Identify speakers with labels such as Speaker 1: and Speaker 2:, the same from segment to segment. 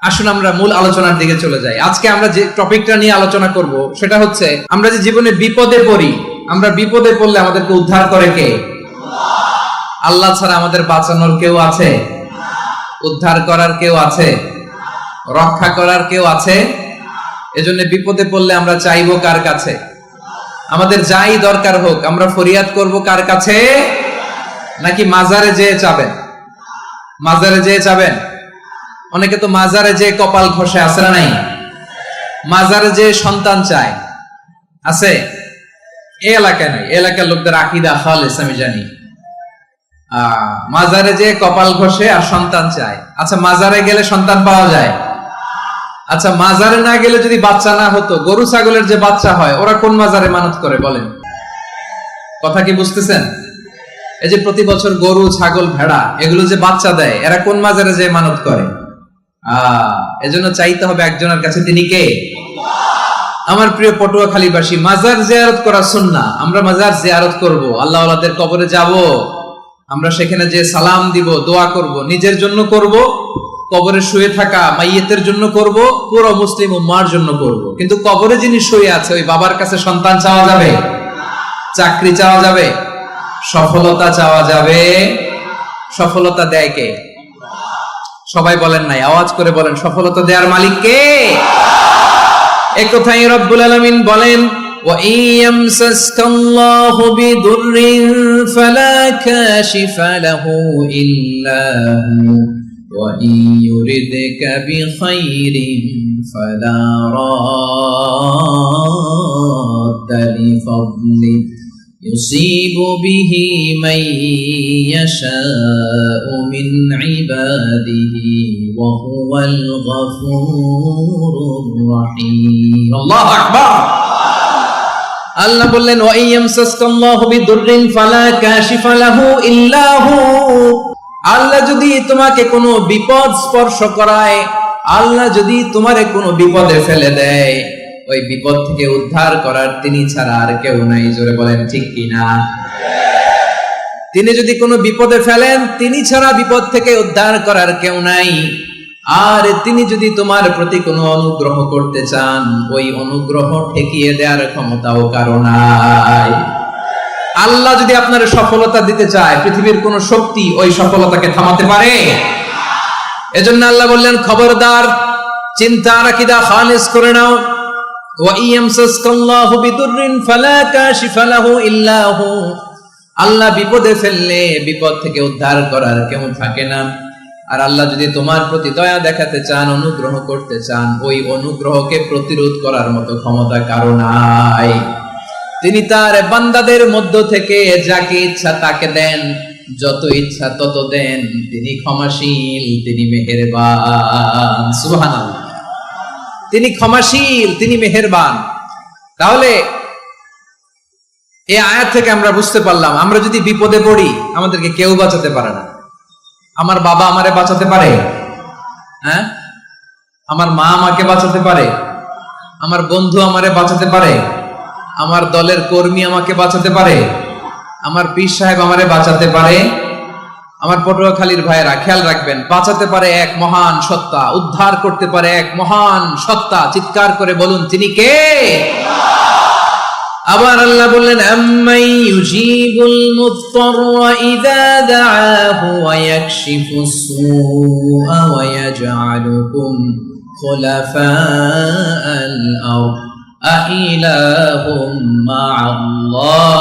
Speaker 1: আসুন আমরা মূল আলোচনার দিকে চলে যাই। আজকে আমরা যে টপিকটা নিয়ে আলোচনা করব সেটা হচ্ছে, আমরা যে জীবনে বিপদে পড়ি, আমরা বিপদে পড়লে আমাদেরকে উদ্ধার করে কে? আল্লাহ ছাড়া আমাদের বাঁচানোর কেউ আছে? উদ্ধার করার কেউ আছে? রক্ষা করার কেউ আছে? এজন্য বিপদে পড়লে আমরা চাইবো কার কাছে? আমাদের যাই দরকার হোক আমরা ফরিয়াদ করব কার কাছে? নাকি মাজারে যেয়ে চাবেন? মাজারে যেয়ে চাবেন? অনেকে তো মাজারে যে কপাল ঘষে, আছে না নাই? মাজারে যে সন্তান চায়, আছে? এই এলাকায় নাই, এলাকার লোকদের আকীদা খালেস আমি জানি। মাজারে যে কপাল ঘষে আর সন্তান চায়। আচ্ছা, মাজারে গেলে সন্তান পাওয়া যায়? আচ্ছা, মাজারে না গেলে যদি বাচ্চা না হতো, গরু ছাগলের যে বাচ্চা হয় ওরা কোন মাজারে মানত করে বলেন? কথা কি বুঝতেছেন? এই যে প্রতি বছর গরু ছাগল ভেড়া এগুলো যে বাচ্চা দেয়, এরা কোন মাজারে যে মানত করে? এজন্য চাইতে হবে একজনের কাছে, তিনি কে? আমার প্রিয় পটুয়াখালীবাসী, মাজার জিয়ারত করা সুন্নাহ। আমরা মাজার জিয়ারত করব, আল্লাহ ওয়ালাদের কবরে যাব, আমরা সেখানে যে সালাম দিব, দোয়া করব, নিজের জন্য করব, কবরে শুয়ে থাকা মাইয়েতের জন্য করব, পুরো মুসলিম উম্মার জন্য করব। কিন্তু কবরে যিনি শুয়ে আছে ওই বাবার কাছে সন্তান চাওয়া যাবে? চাকরি চাওয়া যাবে? সফলতা চাওয়া যাবে? সফলতা দেয় কে? সবাই বলেন নাই, আওয়াজ করে বলেন, সফলতা দেওয়ার মালিক কে? এক কথাই রব্বুল আলামিন বলেন, ওয়া ইয়ামসাসকাল্লাহু বিদুররিন ফালা কাশিফা লাহু ইল্লা হু ওয়া ইয়ুরিদকা বিখাইরিন ফালা রাদ্দা লিফাদলি يصيب به من يشاء من عباده وهو الغفور الرحيم الله أكبر আল্লাহ বললেন, ওয়া ইয়ামসাসকাল্লাহু বিদুররিন ফালা কাশিফা লাহু ইল্লা হু। আল্লাহ যদি তোমাকে কোনো বিপদ স্পর্শ করায়, আল্লাহ যদি তোমারে কোনো বিপদে ফেলে দেয়, ওই বিপদ থেকে উদ্ধার করার তিনি ছাড়া আর কেউ নাই। জোরে বলেন ঠিক কিনা? তিনি যদি কোনো বিপদে ফেলেন, তিনি ছাড়া বিপদ থেকে উদ্ধার করার কেউ নাই। আর তিনি যদি তোমার প্রতি কোনো অনুগ্রহ করতে চান, ওই অনুগ্রহ ঠেকিয়ে দেওয়ার ক্ষমতাও কারো নাই। আল্লাহ যদি আপনার সফলতা দিতে চায়, পৃথিবীর কোন শক্তি ওই সফলতাকে থামাতে পারে? এজন্য আল্লাহ বললেন, খবরদার, চিন্তা আর আকীদা খালিস করে নাও। আল্লাহ বিপদে ফেললে বিপদ থেকে উদ্ধার করার কেউ থাকে না। আর আল্লাহ যদি তোমার প্রতি দয়া দেখাতে চান, অনুগ্রহ করতে চান, ওই অনুগ্রহকে প্রতিরোধ করার মতো ক্ষমতা কারো নাই। তিনি তার বান্দাদের মধ্য থেকে যাকে ইচ্ছা তাকে দেন, যত ইচ্ছা তত দেন। তিনি ক্ষমাশীল, তিনি মেহেরবান। সুবহানাল্লাহ। তিনি ক্ষমাশীল, তিনি মেহেরবান। তাহলে এই আয়াত থেকে আমরা বুঝতে পারলাম, আমরা যদি বিপদে পড়ি আমাদেরকে কেউ বাঁচাতে পারে না। আমার বাবা আমারে বাঁচাতে পারে? হ্যাঁ? আমার মা আমাকে বাঁচাতে পারে? আমার বন্ধু আমারে বাঁচাতে পারে? আমার দলের কর্মী আমাকে বাঁচাতে পারে? আমার পীর সাহেব আমারে বাঁচাতে পারে? আমার পটুয়াখালীর ভাইয়েরা খেয়াল রাখবেন, বাঁচাতে পারে এক মহান সত্তা, উদ্ধার করতে পারে এক মহান সত্তা। চিৎকার করে বলুন, তিনি কে? আবার আল্লাহ বললেন, আম্মাই ইউজিবুল মুত্তাররা ইযা দাআহু ওয়া ইয়াকশিফুস সুআ ওয়া ইয়াজআলুকুম খুলাফাআল আরদ আইলাহুম মা'আল্লাহ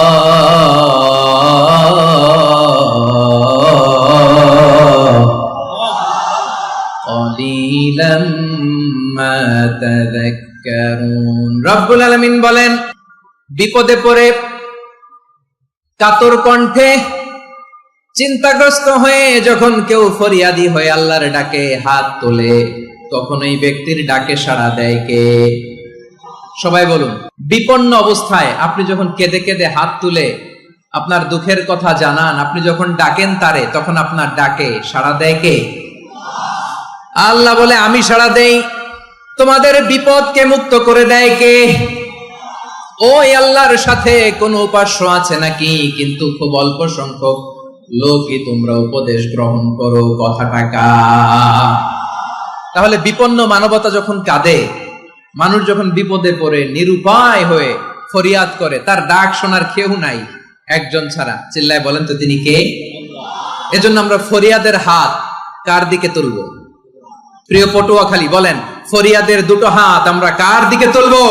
Speaker 1: ক্বালিলাম মা তাযাক্কারুন। রব্বুল আলামিন বলেন, বিপদে পড়ে কাতর কণ্ঠে চিন্তাগ্রস্ত হয়ে যখন কেউ ফরিয়াদি হয়ে আল্লাহর ডাকে হাত তোলে, তখন এই ব্যক্তির ডাকে সাড়া দেয় কে? সবাই বলুন। বিপন্ন অবস্থায় আপনি যখন কেঁদে কেঁদে হাত তুলে আপনার দুঃখের কথা জানান, আপনি যখন ডাকেন তারে, তখন আপনার ডাকে সাড়া দেয় কে? আল্লাহ বলে, আমি সাড়া দেই। তোমাদের বিপদকে মুক্ত করে দেয় কে? ওই আল্লাহর সাথে কোন উপাস্য আছে নাকি? কিন্তু খুব অল্প সংখ্যক লোকই তোমরা উপদেশ গ্রহণ করো। কথাটা কার? তাহলে বিপন্ন মানবতা যখন কাঁদে, মানুষ যখন বিপদে পড়ে নিরুপায় হয়ে ফরিয়াদ করে, তার ডাক শোনার কেউ নাই একজন ছাড়া। চিল্লায় বলেন তো তিনি কে? এজন্য আমরা ফরিয়াদের হাত কার দিকে তুলব? প্রিয় পটুয়াখালী বলেন, ফরিয়াদের দুটো হাত আমরা কার দিকে তুলবো?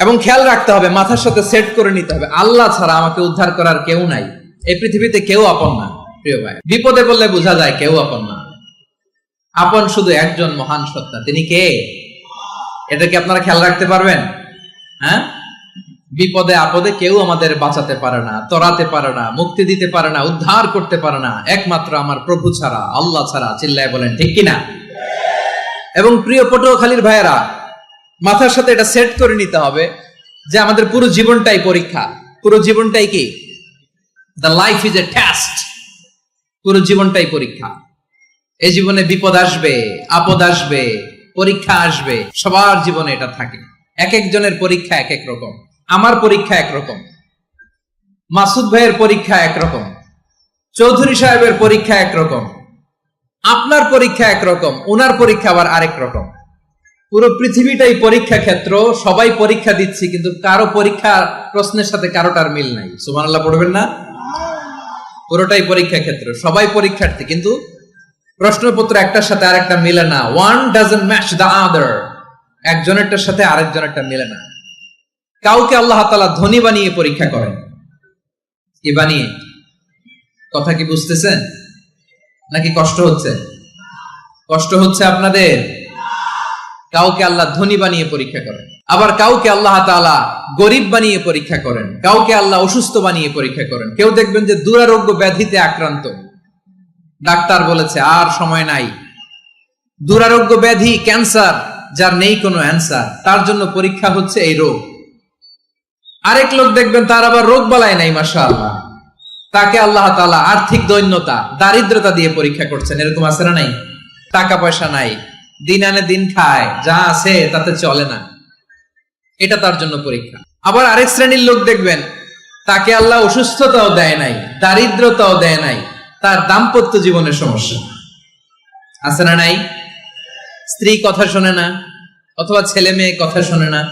Speaker 1: এবং খেয়াল রাখতে হবে, মাথার সাথে সেট করে নিতে হবে, আল্লাহ ছাড়া আমাকে উদ্ধার করার কেউ নাই। এই পৃথিবীতে কেউ আপন না প্রিয় ভাই। বিপদে বললে বোঝা যায় কেউ আপন না। আপন শুধু একজন মহান সত্তা, তিনি কে? এটা কি আপনারা খেয়াল রাখতে পারবেন? হ্যাঁ, বিপদে আপদে কেউ আমাদের বাঁচাতে পারে না, তরাতে পারে না, মুক্তি দিতে পারে না, উদ্ধার করতে পারে না, একমাত্র আমার প্রভু ছাড়া, আল্লাহ ছাড়া। চিল্লায় বলেন ঠিক কিনা? এবং প্রিয় পটুয়াখালীর ভাইয়েরা, মাথার সাথে এটা সেট করে নিতে হবে যে আমাদের পুরো জীবনটাই পরীক্ষা। পুরো জীবনটাই কি? The life is a test. পুরো জীবনটাই পরীক্ষা। এই জীবনে বিপদ আসবে, আপদ আসবে, পরীক্ষা আসবে, সবার জীবনে এটা থাকে। এক একজনের পরীক্ষা এক এক রকম। আমার পরীক্ষা একরকম, মাসুদ ভাইয়ের পরীক্ষা একরকম, চৌধুরী সাহেবের পরীক্ষা একরকম, আপনার পরীক্ষা একরকম, ওনার পরীক্ষা আবার আরেক রকম। পুরো পৃথিবীটাই পরীক্ষা ক্ষেত্র, সবাই পরীক্ষা দিচ্ছি, কিন্তু কারো পরীক্ষা প্রশ্নের সাথে কারোটার মিল নাই। সুবহানাল্লাহ পড়বেন না? পুরোটাই পরীক্ষা ক্ষেত্র, সবাই পরীক্ষার্থী, কিন্তু প্রশ্নপত্র একটার সাথে আরেকটা মিলে না। One doesn't match the other. একজনেরটার সাথে আরেকজনেরটা মিলে না। কাউকে আল্লাহ তাআলা ধনী বানিয়ে পরীক্ষা করেন। কি বানিয়ে? কথা কি বুঝতেছেন নাকি কষ্ট হচ্ছে? কষ্ট হচ্ছে আপনাদের? কাউকে আল্লাহ ধনী বানিয়ে পরীক্ষা করেন, আবার কাউকে আল্লাহ তাআলা গরিব বানিয়ে পরীক্ষা করেন, কাউকে আল্লাহ অসুস্থ বানিয়ে পরীক্ষা করেন। কেউ দেখবেন যে দুরারোগ্য ব্যাধিতে আক্রান্ত, ডাক্তার বলেছে আর সময় নাই, দুরারোগ্য ব্যাধি, ক্যান্সার, যার নেই কোনো অ্যান্সার, তার জন্য পরীক্ষা হচ্ছে এই রোগ। আরেক লোক দেখবেন তার আবার রোগ বালাই নাই, মাশাআল্লাহ, তাকে আল্লাহ তাআলা আর্থিক দৈন্যতা, দারিদ্রতা দিয়ে পরীক্ষা করছেন। এরকম আছে না নাই? টাকা পয়সা নাই, দিন আনে দিন খায়, যা আছে তাতে চলে না, এটা তার জন্য পরীক্ষা। আবার আরেক শ্রেণীর লোক দেখবেন তাকে আল্লাহ অসুস্থতাও দেয় নাই, দারিদ্রতাও দেয় নাই, তার দাম্পত্য জীবনের সমস্যা আছে না নাই? স্ত্রী কথা শোনে না, অথবা ছেলে মেয়ে কথা শোনে না।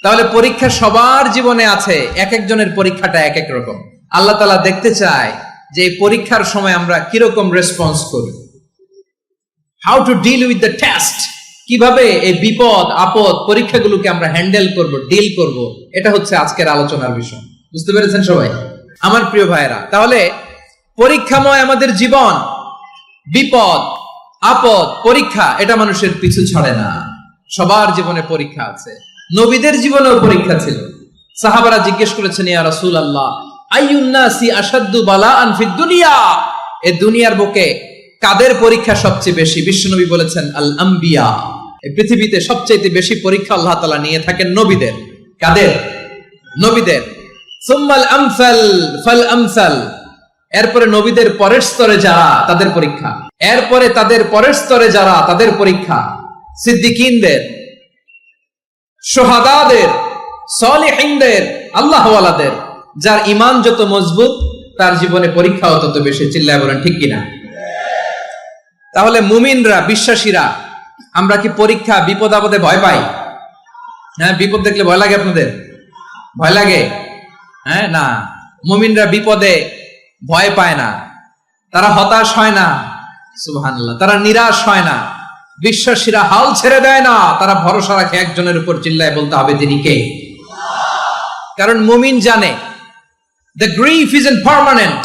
Speaker 1: তাহলে পরীক্ষা সবার জীবনে আছে, এক একজনের পরীক্ষাটা এক এক রকম। আল্লাহ তাআলা দেখতে চায় যে এই পরীক্ষার সময় আমরা কিরকম রেসপন্স করি, how to deal with the test, কিভাবে এই বিপদ আপদ পরীক্ষাগুলোকে আমরা হ্যান্ডেল করব, ডিল করব। এটা হচ্ছে আজকের আলোচনার বিষয়। বুঝতে পেরেছেন সবাই আমার প্রিয় ভাইয়েরা? তাহলে পরীক্ষাময় আমাদের জীবন, বিপদ আপদ পরীক্ষা, এটা মানুষের পিছু ছাড়ে না। সবার জীবনে পরীক্ষা আছে। নবীদের জীবনেও পরীক্ষা ছিল। সাহাবারা জিজ্ঞেস করেছেন, ইয়া রাসূলুল্লাহ, আইয়ুন নাসি আশাদ্দু বালাআন ফিদ দুনিয়া, এই দুনিয়ার বুকে কাদের পরীক্ষা সবচেয়ে বেশি? বিশ্বনবী বলেছেন, আল আম্বিয়া। এই পৃথিবীতে সবচেয়ে বেশি পরীক্ষা আল্লাহ তাআলা নিয়ে থাকেন নবীদের। কাদের? নবীদের। সুম্মাল আমসাল ফাল আমসাল, এরপরে নবীদের পরের স্তরে যারা, তাদের পরীক্ষা। এরপরে তাদের পরের স্তরে যারা, তাদের পরীক্ষা। সিদ্দিকিনদের, শুহাদাদের, সালিহিনদের, আল্লাহওয়ালাদের। যার ঈমান যত মজবুত, তার জীবনে পরীক্ষাও তত বেশি। চিল্লায় বলেন ঠিক কিনা? তাহলে মুমিনরা, বিশ্বাসীরা, আমরা কি পরীক্ষা বিপদ আপদে ভয় পাই? হ্যাঁ, বিপদ দেখলে ভয় লাগে আপনাদের? ভয় লাগে? হ্যাঁ, না, মুমিনরা বিপদে ভয় পায় না, তারা হতাশ হয় না, সুবহানাল্লাহ, তারা নিরাশ হয় না। বিশ্বাসীরা হাল ছেড়ে দেয় না, তারা ভরসা রাখে একজনের উপর। চিল্লায় বলতে হবে তিনি কে? কারণ মুমিন জানে, the grief isn't permanent,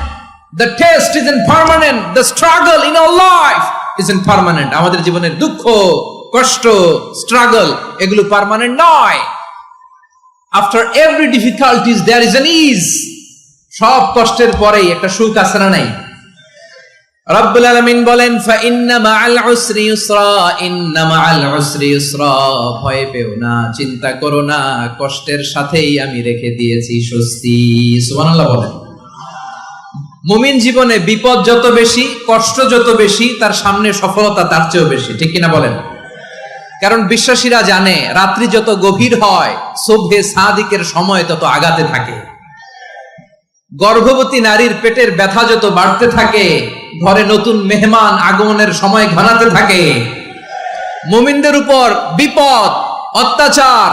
Speaker 1: the test isn't permanent, the struggle in our life isn't permanent. আমাদের জীবনের দুঃখ, কষ্ট, স্ট্রাগল, এগুলো পার্মানেন্ট নয়। After every difficulties there is an ease. সব কষ্টের পরেই একটা সুখ আছে না নাই? রব্বুল আলামিন বলেন, ফা ইন্না মাআল উসরি ইউসরা, ইন্না মাআল উসরি ইউসরা, ভয় পেও না, চিন্তা করো না, কষ্টের সাথেই আমি রেখে দিয়েছি স্বস্তি। সুবহানাল্লাহ বলেন। মুমিন জীবনে বিপদ যত বেশি, কষ্ট যত বেশি, তার সামনে সফলতা তার চেয়েও বেশি। ঠিক কিনা বলেন? কারণ বিশ্বাসীরা জানে, রাত্রি যত গভীর হয়, সুবহে সাদিকের সময় তত আগাতে থাকে। গর্ভবতী নারীর পেটের ব্যথা যত বাড়তে থাকে, ঘরে নতুন মেহমান আগমনের সময় ঘনাতে থাকে, মুমিনদের উপর বিপদ, অত্যাচার,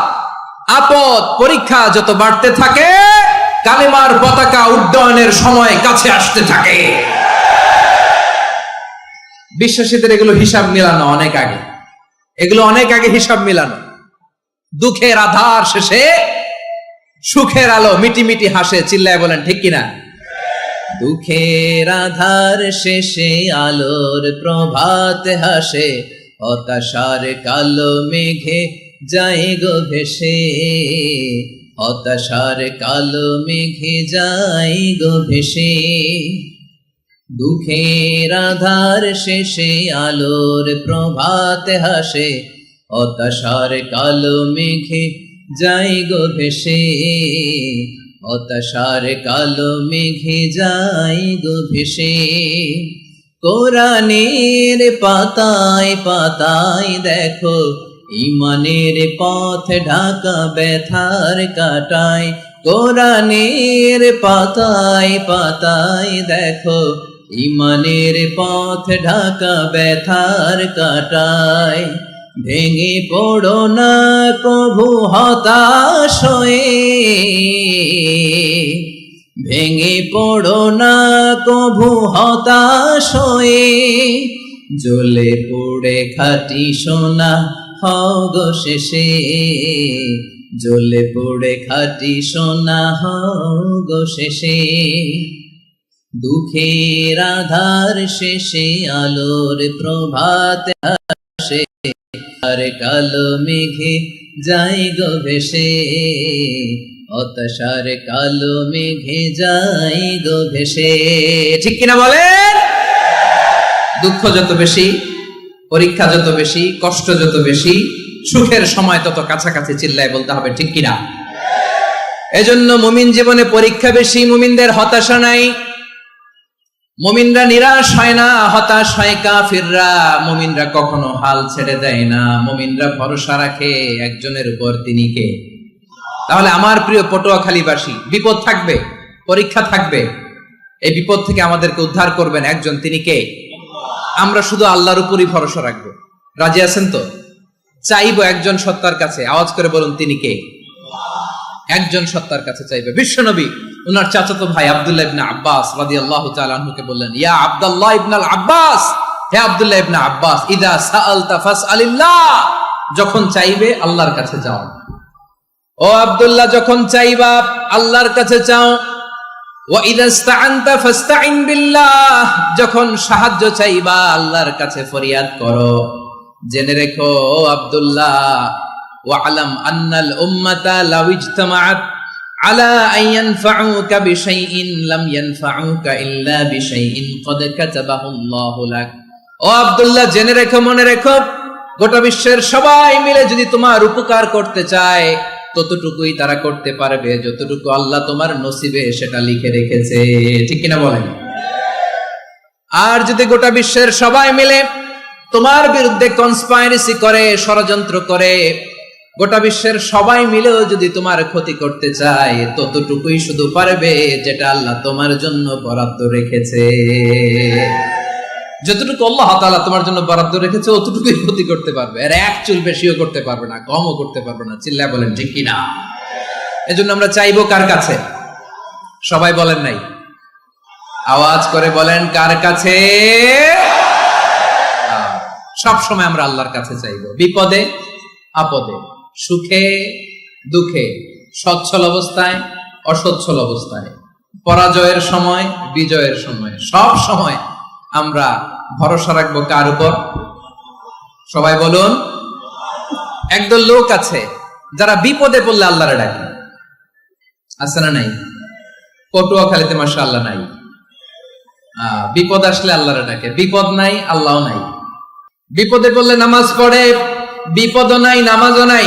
Speaker 1: আপদ, পরীক্ষা যত বাড়তে থাকে, কালেমার পতাকা উড্ডয়নের সময় কাছে আসতে থাকে। বিশ্বাসীদের এগুলো হিসাব মিলানো অনেক আগে, এগুলো অনেক আগে হিসাব মিলানো। দুঃখের আধার শেষে সুখের আলো মিটিমিটি হাসে, চিল্লায় বলেন ঠিক কিনা? দুঃখের আধার শেষে আলোর প্রভাত হাসে, হতাশার কালো মেঘে যায় গো ভেসে, হতাশার কালো মেঘে যায় গো ভেসে। দুঃখের আধার শেষে আলোর প্রভাত হাসে, হতাশার কালো মেঘে যায় গো ভেসে, হতাশার কালো মেঘে যায় গো ভেসে। কোরআনের পাতায় পাতায় দেখো, ইমানের পথ ঢাকা ব্যথার কাটায়। কোরআনের পাতায় পাতায় দেখো, ইমানের পথ ঢাকা ব্যথার কাটায়। ভেঙে পড়ো না কভু হতাশ হয়ে, ভেঙে পড়ো না কভু হতাশ হয়ে, জ্বলে পড়ে খাঁটি সোনা হও গো শেষে, জ্বলে পড়ে খাঁটি সোনা হও গো শেষে। দুঃখের আধার শেষে আলোর প্রভাত আসে, আর কালো মেঘে যাই গো ভেসে, হতাশার কালো মেঘে যাই গো ভেসে। ঠিক কিনা বলেন? দুঃখ যত বেশি, পরীক্ষা যত বেশি, কষ্ট যত বেশি, সুখের সময় তত কাছাকাছি, চিল্লায় বলতে হবে ঠিক কিনা? এজন্য মুমিন জীবনে পরীক্ষা বেশি, মুমিনদের হতাশা নাই। মুমিনরা নিরাশ হয় না, হতাশ হয় কাফিররা। মুমিনরা কখনো হাল ছেড়ে দেয় না, মুমিনরা ভরসা রাখে একজনের উপর, তিনি কে? তাহলে আমার প্রিয় পটুয়াখালীবাসী, বিপদ থাকবে, পরীক্ষা থাকবে, এই বিপদ থেকে আমাদেরকে উদ্ধার করবেন একজন, তিনি কে? আমরা শুধু আল্লাহর উপরই ভরসা রাখবো। রাজি আছেন তো? চাইবো একজন সত্তার কাছে, আওয়াজ করে বলুন তিনি কে? একজন সত্তার কাছে চাইবে। বিশ্বনবী উনার চাচাতো ভাই আব্দুল্লাহ ইবনে আব্বাস রাদিয়াল্লাহু তাআলা আনহুকে বললেন, ইয়া আব্দুল্লাহ ইবনুল আব্বাস, হে আব্দুল্লাহ ইবনে আব্বাস, ইদা সাআলতা ফাসআলিল্লাহ, যখন চাইবে আল্লাহর কাছে যাও। ও আব্দুল্লাহ, যখন চাইবা আল্লাহর কাছে চাও। ওয়া ইদা ইসতাআনতা ফাসতাইন বিল্লাহ, যখন সাহায্য চাইবা আল্লাহর কাছে ফরিয়াদ করো। জেনে রেখো ও আব্দুল্লাহ, ওয়া'লাম আন্নাল উম্মাতা লাউ ইজতামাআত আলা আন ইয়ানফাউকা বিশাইইন লাম ইয়ানফাউকা ইল্লা বিশাইইন ক্বাদ কাতাবাহু আল্লাহু লাক। ও আব্দুল্লাহ, জেনে রেখো, মনে রেখো, গোটা বিশ্বের সবাই মিলে যদি তোমার উপকার করতে চায়, ততটুকুই তারা করতে পারবে যতটুকু আল্লাহ তোমার নসিবে সেটা লিখে রেখেছে। ঠিক কিনা বলেন? আর যদি গোটা বিশ্বের সবাই মিলে তোমার বিরুদ্ধে কনস্পাইরেসি করে, ষড়যন্ত্র করে, গোটা বিশ্বের সবাই মিলেও যদি তোমার ক্ষতি করতে চায়, ততটুকুই শুধু পারবে যেটা আল্লাহ তোমার জন্য বরাদ্দ রেখেছে। যতটুকু আল্লাহ তাআলা তোমার জন্য বরাদ্দ রেখেছে অতটুকুই ক্ষতি করতে পারবে, আর এক চুল বেশিও করতে পারবে না, কমও করতে পারবে না। চিল্লায় বলেন ঠিক কিনা? এজন্য আমরা চাইবো কার কাছে? সবাই বলেন নাই, আওয়াজ করে বলেন কার কাছে? সব সময় আমরা আল্লাহর কাছে চাইবো, বিপদে আপদে, সুখে দুঃখে, সচ্ছল অবস্থায় অসচ্ছল অবস্থায়, পরাজয়ের সময় বিজয়ের সময়, সব সময় আমরা ভরসা রাখবো কার উপর? সবাই বলুন। একদল লোক আছে যারা বিপদে পড়লে আল্লাহরে ডাকে, আছে না নাই? পটুয়াখালীতে মাশাআল্লাহ নাই। বিপদ আসলে আল্লাহরে ডাকে, বিপদ নাই আল্লাহও নাই। বিপদে পড়লে নামাজ পড়ে, বিপদও নাই নামাজও নাই।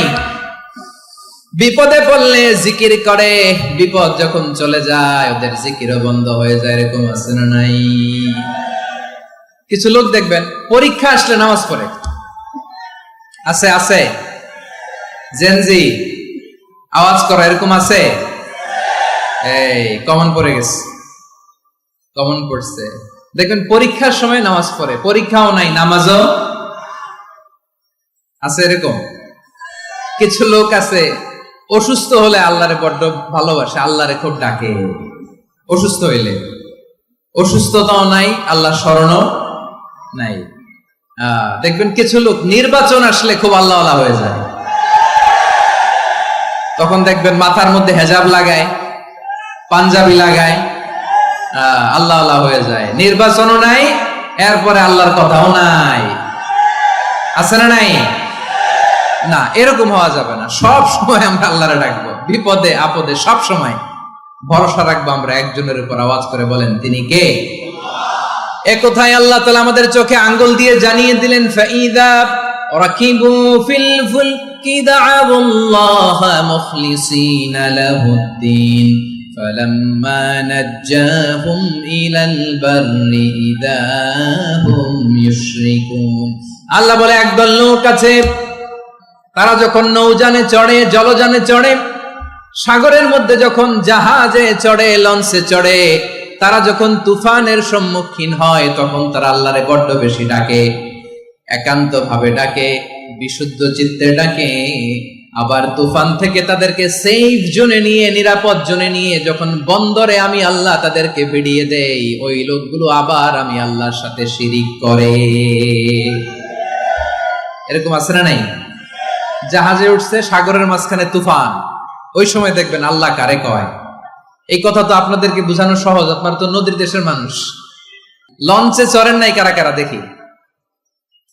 Speaker 1: বিপদে পড়লে জিকির করে, বিপদ যখন চলে যায় ওদের জিকিরও বন্ধ হয়ে যায়। এরকম আছে না নাই? কিছু লোক দেখবেন পরীক্ষা আসলে নামাজ পড়ে, আছে আছে? জেনজি আওয়াজ করো, এরকম আছে? এই কমন পড়ে গেছে, কমন পড়ছে। দেখবেন পরীক্ষার সময় নামাজ পড়ে, পরীক্ষাও নাই নামাজও আছে। এরকম কিছু লোক আছে অসুস্থ হলে আল্লাহরে বড্ড ভালোবাসে, আল্লাহরে খুব ডাকে। অসুস্থ হইলে অসুস্থতাও নাই, আল্লাহ স্মরণও নাই। দেখবেন কিছু লোক নির্বাচন আসলে খুব আল্লাহওয়ালা হয়ে যায়। তখন দেখবেন মাথার মধ্যে হেজাব লাগায়, পাঞ্জাবি লাগায়, আল্লাহওয়ালা হয়ে যায়। নির্বাচনও নাই, এরপরে আল্লাহর কথাও নাই। আছে না নাই? না, এরকম হওয়া যাবে না। সব সময় আমরা আল্লাহরে ডাকবো, বিপদে আপদে সব সময় ভরসা রাখবো আমরা একজনের উপর। আওয়াজ করে বলেন, তিনি কে? এ কথায় আল্লাহ তাআলা আমাদের চোখে আঙ্গুল দিয়ে জানিয়ে দিলেন, ফাইদা রাকিবু ফিল ফুলকি দা'আবুল্লাহা মুখলিসিনা লাহুদ্দিন ফালাম্মা নাজ্জাহুম ইলাল বাররি ইযা হুম ইউশরিকুন। আল্লাহ বলে, একদল লোক আছে, তারা যখন নৌযানে চড়ে, জলযানে চড়ে, সাগরের মধ্যে যখন জাহাজে চড়ে, লঞ্চে চড়ে, তারা যখন তুফানের সম্মুখীন হয়, তখন তারা আল্লাহরে বড্ড বেশি ডাকে, একান্ত ভাবে ডাকে, বিশুদ্ধ চিত্তে ডাকে। আবার তুফান থেকে তাদেরকে সেফ জোনে নিয়ে, নিরাপদ জোনে নিয়ে যখন বন্দরে আমি আল্লাহ তাদেরকে ভিড়িয়ে দেই, ওই লোকগুলো আবার আমি আল্লাহর সাথে শিরিক করে। এরকম আছে না নাই? জাহাজে উঠছে, সাগরের মাঝখানে তুফান, ওই সময় দেখবেন আল্লাহ কারে কয়। এই কথা তো আপনাদেরকে বোঝানো সহজ, আপনারা তো নদীর দেশের মানুষ। লঞ্চে চড়েন নাই কারা কারা? দেখি,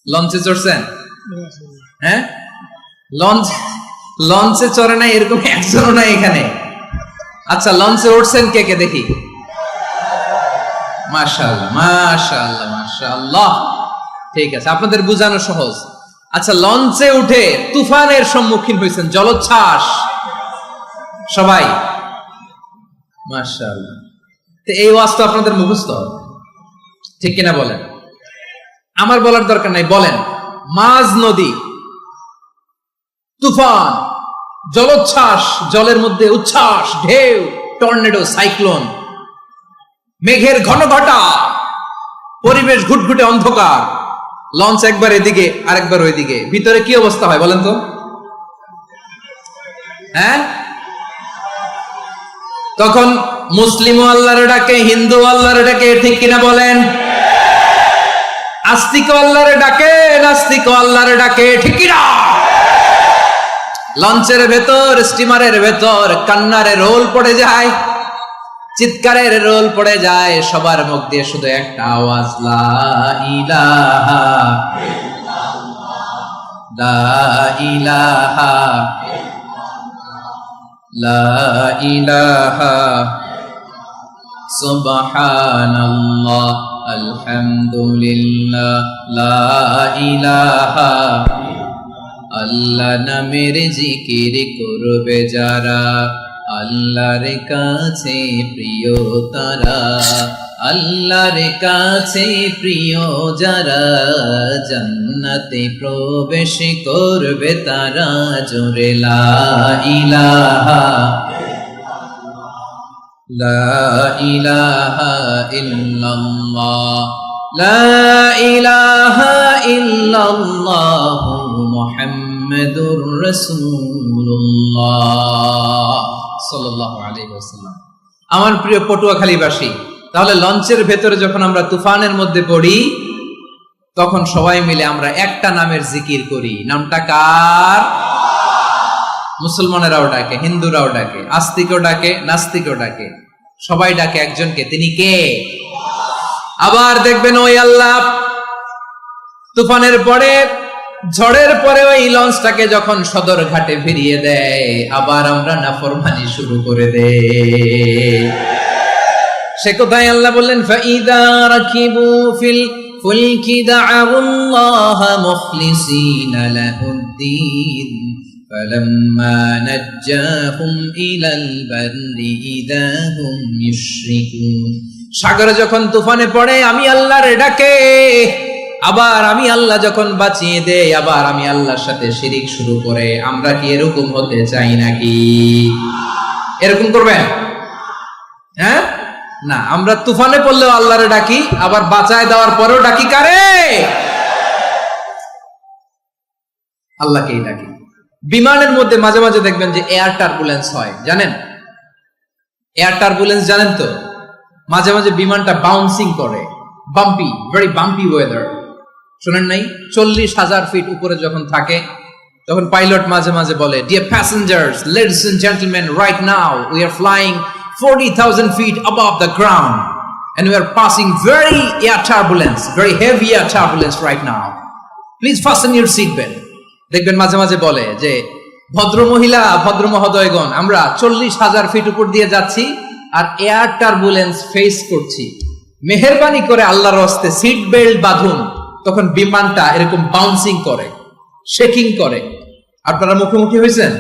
Speaker 1: লঞ্চে চড়ছেন? হ্যাঁ, লঞ্চে চড়ে নাই এরকম একজনও নাই এখানে। আচ্ছা, লঞ্চে উঠছেন কে কে? দেখি। মাশাআল্লাহ, মাশাআল্লাহ, মাশাআল্লাহ। ঠিক আছে, আপনাদের বোঝানো সহজ। আচ্ছা, লঞ্চে উঠে তুফানের সম্মুখীন হয়েছেন, জলোচ্ছ্বাস, সবাই? মাশাআল্লাহ। তো এই ওয়াজ তো আপনাদের মুখস্থ, ঠিক কিনা বলেন? আমার বলার দরকার নাই, বলেন। মাঝ নদী, তুফান, জলোচ্ছ্বাস, জলের মধ্যে উচ্ছ্বাস, ঢেউ, টর্নেডো, সাইক্লোন, মেঘের ঘনঘটা, পরিবেশ ঘুটঘুটে অন্ধকার, লঞ্চ একবার এদিকে আরেকবার ওইদিকে, ভিতরে কি অবস্থা হয় বলেন তো? হ্যাঁ, তখন মুসলিমও আল্লাহর ডাকে, হিন্দু আল্লাহর ডাকে, ঠিক কিনা বলেন? আস্তিক আল্লাহর ডাকে, নাস্তিক আল্লাহর ডাকে, ঠিক কিনা? লঞ্চের ভেতর, স্টিমারের ভেতর কান্নারে রোল পড়ে যায়, চিৎকারের রোল পড়ে যায়, সবার মুখ দিয়ে শুধু একটা আওয়াজ, লা ইলাহা ইল্লাল্লাহ, লা ইলাহা লা ইলাহা সুবহানাল্লাহ আলহামদুলিল্লাহ লা ইলাহা। আল্লাহ নামের জিকির করবে যারা, আল্লাহর কাছে প্রিয় তারা, আল্লাহর কাছে প্রিয় যারা, জান্নাতে প্রবেশ করবে তারা, জোরে লা ইলাহা লা ইলাহা ইল্লাল্লাহ, লা ইলাহা ইল্লাল্লাহ মুহাম্মাদুর রাসূলুল্লাহ সাল্লাল্লাহু আলাইহি ওয়াসাল্লাম। আমার প্রিয় পটুয়াখালীবাসী, তাহলে লঞ্চের ভেতরে যখন আমরা তুফানের মধ্যে পড়ি, তখন সবাই মিলে আমরা একটা নামের জিকির করি। নামটা কার? মুসলমানেরাও ডাকে, হিন্দুরাও ডাকে, আস্তিকও ডাকে, নাস্তিকও ডাকে, সবাই ডাকে একজনকে, তিনি কে? আবার দেখবেন ওই আল্লাহ তুফানের পরে, ঝড়ের পরে ওই লঞ্চটাকে যখন সদর ঘাটে ফিরিয়ে দেয়, আবার আমরা নাফরমানি শুরু করে দেই। সে কোথায় আল্লাহ বললেন, ফাইদা রাকিবু ফিল ফুলকি দা'আবুল্লাহা মুখলিসিনা লাহুদ্দিন ফালাম্মা নাজ্জাহুম ইলাল বাররি ইযা হুম ইউশরিকুন। সাগরে যখন তুফানে পড়ে আমি আল্লাহর ডাকে, আবার আমি আল্লাহ যখন বাঁচিয়ে দেই, আবার আমি আল্লাহর সাথে শিরিক শুরু করে। আমরা কি এরকম হতে চাই নাকি? এরকম করবেন? হ্যাঁ না, আমরা তুফানে পড়লেও আল্লাহরে ডাকি, আবার বাঁচায় দেওয়ার পরেও ডাকি কারে? আল্লাহকেই ডাকি। বিমানের মধ্যে মাঝে মাঝে দেখবেন যে এয়ার টার্বুলেন্স হয়, জানেন? এয়ার টার্বুলেন্স জানেন তো? মাঝে মাঝে বিমানটা বাউন্সিং করে, বাম্পি, ভেরি বাম্পি ওয়েদার। শোনেন নাই? 40,000 ফিট উপরে যখন থাকে তখন পাইলট মাঝে মাঝে বলে, dear passengers, ladies and gentleman, right now we are flying 40,000 feet above the ground and we are passing very air turbulence, very heavy air turbulence right now. Please fasten your seat belt. দেখবেন মাঝে মাঝে বলে যে, ভদ্র মহিলা, ভদ্র মহোদয়গণ, আমরা 40,000 ফিট উপর দিয়ে যাচ্ছি আর এয়ার টার্বুলেন্স ফেস করছি, মেহেরবানি করে আল্লাহর হস্তে সিট বেল্ট বাঁধুন। তখন বিমানটা এরকম বাউন্সিং করে, শেকিং করে। আপনারা মুখোমুখি হয়েছেন?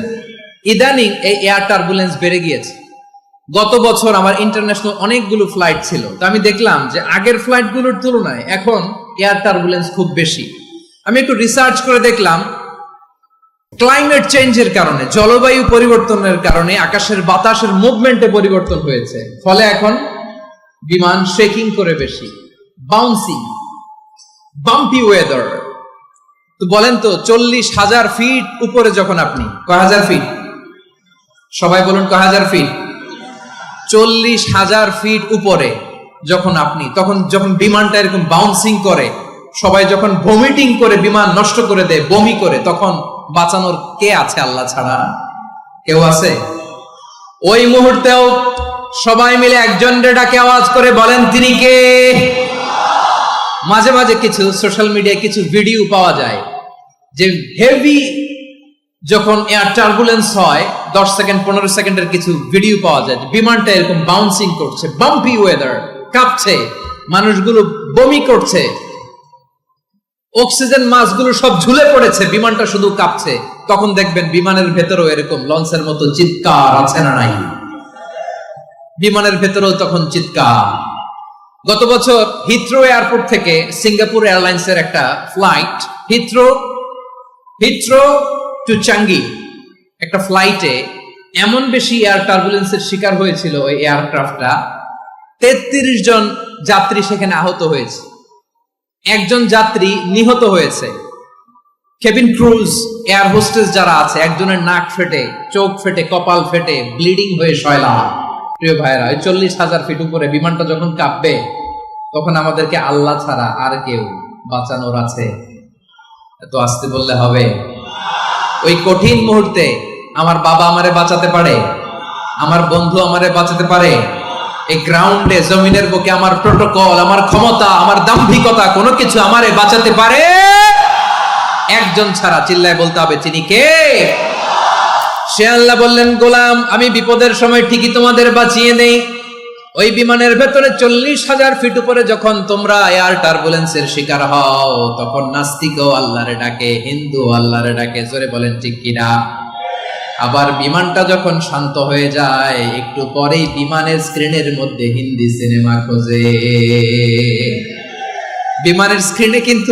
Speaker 1: ইদানিং এই এয়ার টার্বুলেন্স বেড়ে গিয়েছে। গত বছর আমার ইন্টারন্যাশনাল অনেকগুলো ফ্লাইট ছিল, তো আমি দেখলাম যে আগের ফ্লাইটগুলোর তুলনায় এখন এয়ার টার্বুলেন্স খুব বেশি। আমি একটু রিসার্চ করে দেখলাম, ক্লাইমেট চেঞ্জের কারণে, জলবায়ু পরিবর্তনের কারণে আকাশের বাতাসের মুভমেন্টে পরিবর্তন হয়েছে, ফলে এখন বিমান শেকিং করে বেশি, বাউন্সিং, বাম্পি ওয়েদার। তো বলেন তো, 40,000 ফিট উপরে যখন আপনি, কয় হাজার ফিট? সবাই বলুন কয় হাজার ফিট? 40,000 ফিট উপরে যখন আপনি, তখন যখন বিমানটা এরকম বাউন্সিং করে, সবাই যখন ভমিটিং করে বিমান নষ্ট করে দেয়, বমি করে, তখন বাঁচানোর কে আছে আল্লাহ ছাড়া? কেউ আছে? ওই মুহূর্তেও সবাই মিলে একজনের ডাকে আওয়াজ করে বলেন, তিনি কে? মাঝে মাঝে কিছু সোশ্যাল মিডিয়ায় কিছু ভিডিও পাওয়া যায় যে হেভি যখন এয়ার টার্বুলেন্স হয়, 10 সেকেন্ড 15 সেকেন্ডের কিছু ভিডিও পাওয়া যায়, বিমানটা এরকম বাউন্সিং করছে, বাম্পি ওয়েদার, কাঁপছে, মানুষগুলো বমি করছে, অক্সিজেন মাস্কগুলো সব ঝুলে পড়েছে, বিমানটা শুধু কাঁপছে। তখন দেখবেন বিমানের ভেতরেও এরকম লঞ্চের মতো চিৎকার আছে না নাই? বিমানের ভেতরেও তখন চিৎকার। গত বছর হিথ্রো এয়ারপোর্ট থেকে সিঙ্গাপুর এয়ারলাইন্সের একটা ফ্লাইট, হিথ্রো টু চাঙ্গি, একটা ফ্লাইটে এমন বেশি এয়ার টার্বুলেন্সের শিকার হয়েছিল ওই এয়ারক্রাফটটা, 33 জন যাত্রী সেখানে আহত হয়েছে, একজন যাত্রী নিহত হয়েছে। কেবিন ক্রুজ, এয়ার হোস্টেস যারা আছে, একজনের নাক ফেটে, চোখ ফেটে, কপাল ফেটে, ব্লিডিং হয়ে শয়লা। প্রিয় ভাইরা, ওই 40,000 ফিট উপরে বিমানটা যখন কাঁপবে, তখন আমাদেরকে আল্লাহ ছাড়া আর কেউ বাঁচানোর আছে? এত আসতে বললে হবে? ওই কঠিন মুহূর্তে আমার বাবা আমারে বাঁচাতে পারে, আমার বন্ধু আমারে বাঁচাতে পারে। এই গ্রাউন্ডে, জমিনের বুকে আমার প্রোটোকল, আমার ক্ষমতা, আমার দাম্ভিকতা, কোনো কিছু আমারে বাঁচাতে পারে একজন ছাড়া। চিল্লায় বলতে হবে, তিনি কে? সে আল্লাহ বললেন, গোলাম, আমি বিপদের সময় ঠিকই তোমাদের বাঁচিয়ে নেই। ওই বিমানের ভেতরে 40,000 ফিট উপরে যখন তোমরা এয়ার টার্বুলেন্সের শিকার হও, তখন নাস্তিকও আল্লাহরে ডাকে, হিন্দু আল্লাহরে ডাকে। জোরে বলেন ঠিক কিনা? আবার বিমানটা যখন শান্ত হয়ে যায়, একটু পরেই বিমানের স্ক্রিনের মধ্যে হিন্দি সিনেমা খোঁজে। বিমানের স্ক্রিনে কিন্তু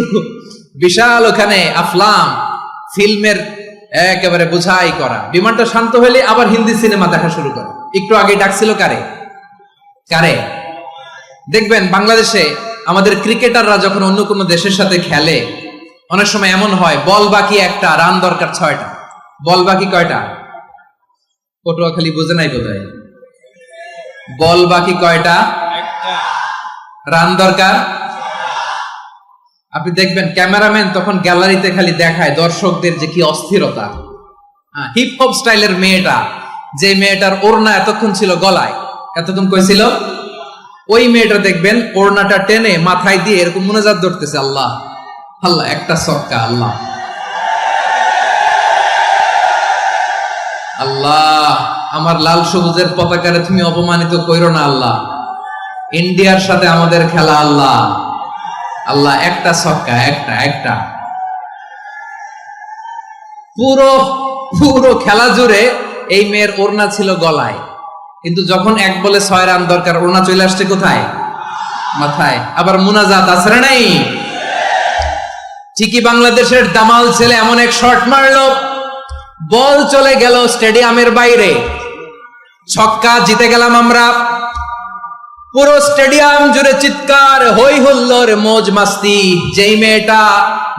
Speaker 1: বিশাল ওখানে আফলাম ফিল্মের একেবারে বুঝাই করা। বিমানটা শান্ত হলে আবার হিন্দি সিনেমা দেখা শুরু করে। একটু আগে ডাকছিল কারে? দেখবেন বাংলাদেশে আমাদের ক্রিকেটাররা যখন অন্য কোনো দেশের সাথে খেলে, অনেক সময় এমন হয়, বল বাকি একটা, রান দরকার 6টা। বল বাকি কয়টা? পটুয়াখালী বুঝে নাই বোধহয়। বল বাকি কয়টা? রান দরকার। আপনি দেখবেন ক্যামেরাম্যান তখন গ্যালারিতে খালি দেখায় দর্শকদের যে কি অস্থিরতা। হিপ হপ স্টাইলের মেয়েটা, যে মেয়েটার ওড়না এতক্ষণ ছিল গলায়, এতক্ষণ কইছিল, ওই মেয়েটা দেখবেন ওড়নাটা টেনে মাথায় দিয়ে এরকম মুনাজাত ধরতেছে, আল্লাহ আল্লাহ, একটা সক্কা, আল্লাহ আল্লাহ, আমার লাল সবুজের পতাকারে তুমি অপমানিত কইরো না আল্লাহ, ইন্ডিয়ার সাথে আমাদের খেলা আল্লাহ আল্লাহ, একটা সক্কা, একটা। পুরো খেলা জুড়ে এই মেয়ের ওড়না ছিল গলায়, কিন্তু যখন 1 বলে 6 রান দরকার, ওড়না চলে আসছে কোথায়? মাথায়। আবার মুনাজাত আছে না নাই? ঠিকই বাংলাদেশের দামাল ছেলে এমন এক শট মারলো, বল চলে গেল স্টেডিয়ামের বাইরে, ছক্কা, জিতে গেলাম আমরা। পুরো স্টেডিয়াম জুড়ে চিৎকার, হই হুল্লোড়, মৌজ মাস্তি। যেই মেয়েটা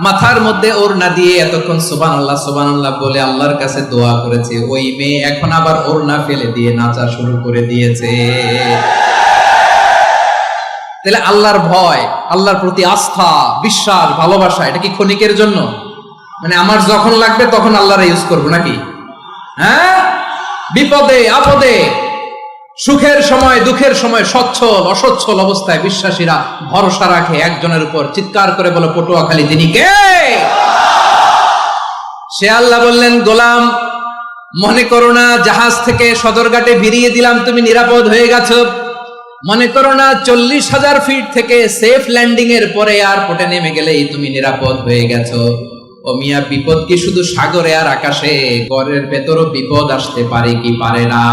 Speaker 1: মাথার মধ্যে ওড়না দিয়ে এতক্ষণ সুবহানাল্লাহ সুবহানাল্লাহ বলে আল্লাহর কাছে দোয়া করেছে, ওই মেয়ে এখন আবার ওড়না ফেলে দিয়ে নাচা শুরু করে দিয়েছে। তাহলে আল্লাহর ভয়, আল্লাহর প্রতি আস্থা, বিশ্বাস, ভালোবাসা, এটা কি ক্ষণিকের জন্য? মানে আমার যখন লাগবে তখন আল্লাহর ইউজ করবো নাকি? হ্যাঁ, বিপদে আপদে, সুখের সময় দুঃখের সময়, সচ্ছল অসচ্ছল অবস্থায় বিশ্বাসীরা ভরসা রাখে একজনের উপর। চিৎকার করে বলো, পটুয়াখালী তিনি কে? সে আল্লাহ বললেন, গোলাম মনে করো না জাহাজ থেকে সদরঘাটে ভিড়িয়ে দিলাম তুমি নিরাপদ হয়ে গেছো। মনে করো না 40,000 ফিট থেকে সেফ ল্যান্ডিং এর পরে এয়ারপোর্টে নেমে গেলেই তুমি নিরাপদ হয়ে গেছো। ও মিয়া, বিপদ কি শুধু সাগরে আর আকাশে? ঘরের ভেতরও বিপদ আসতে পারে কি পারে না?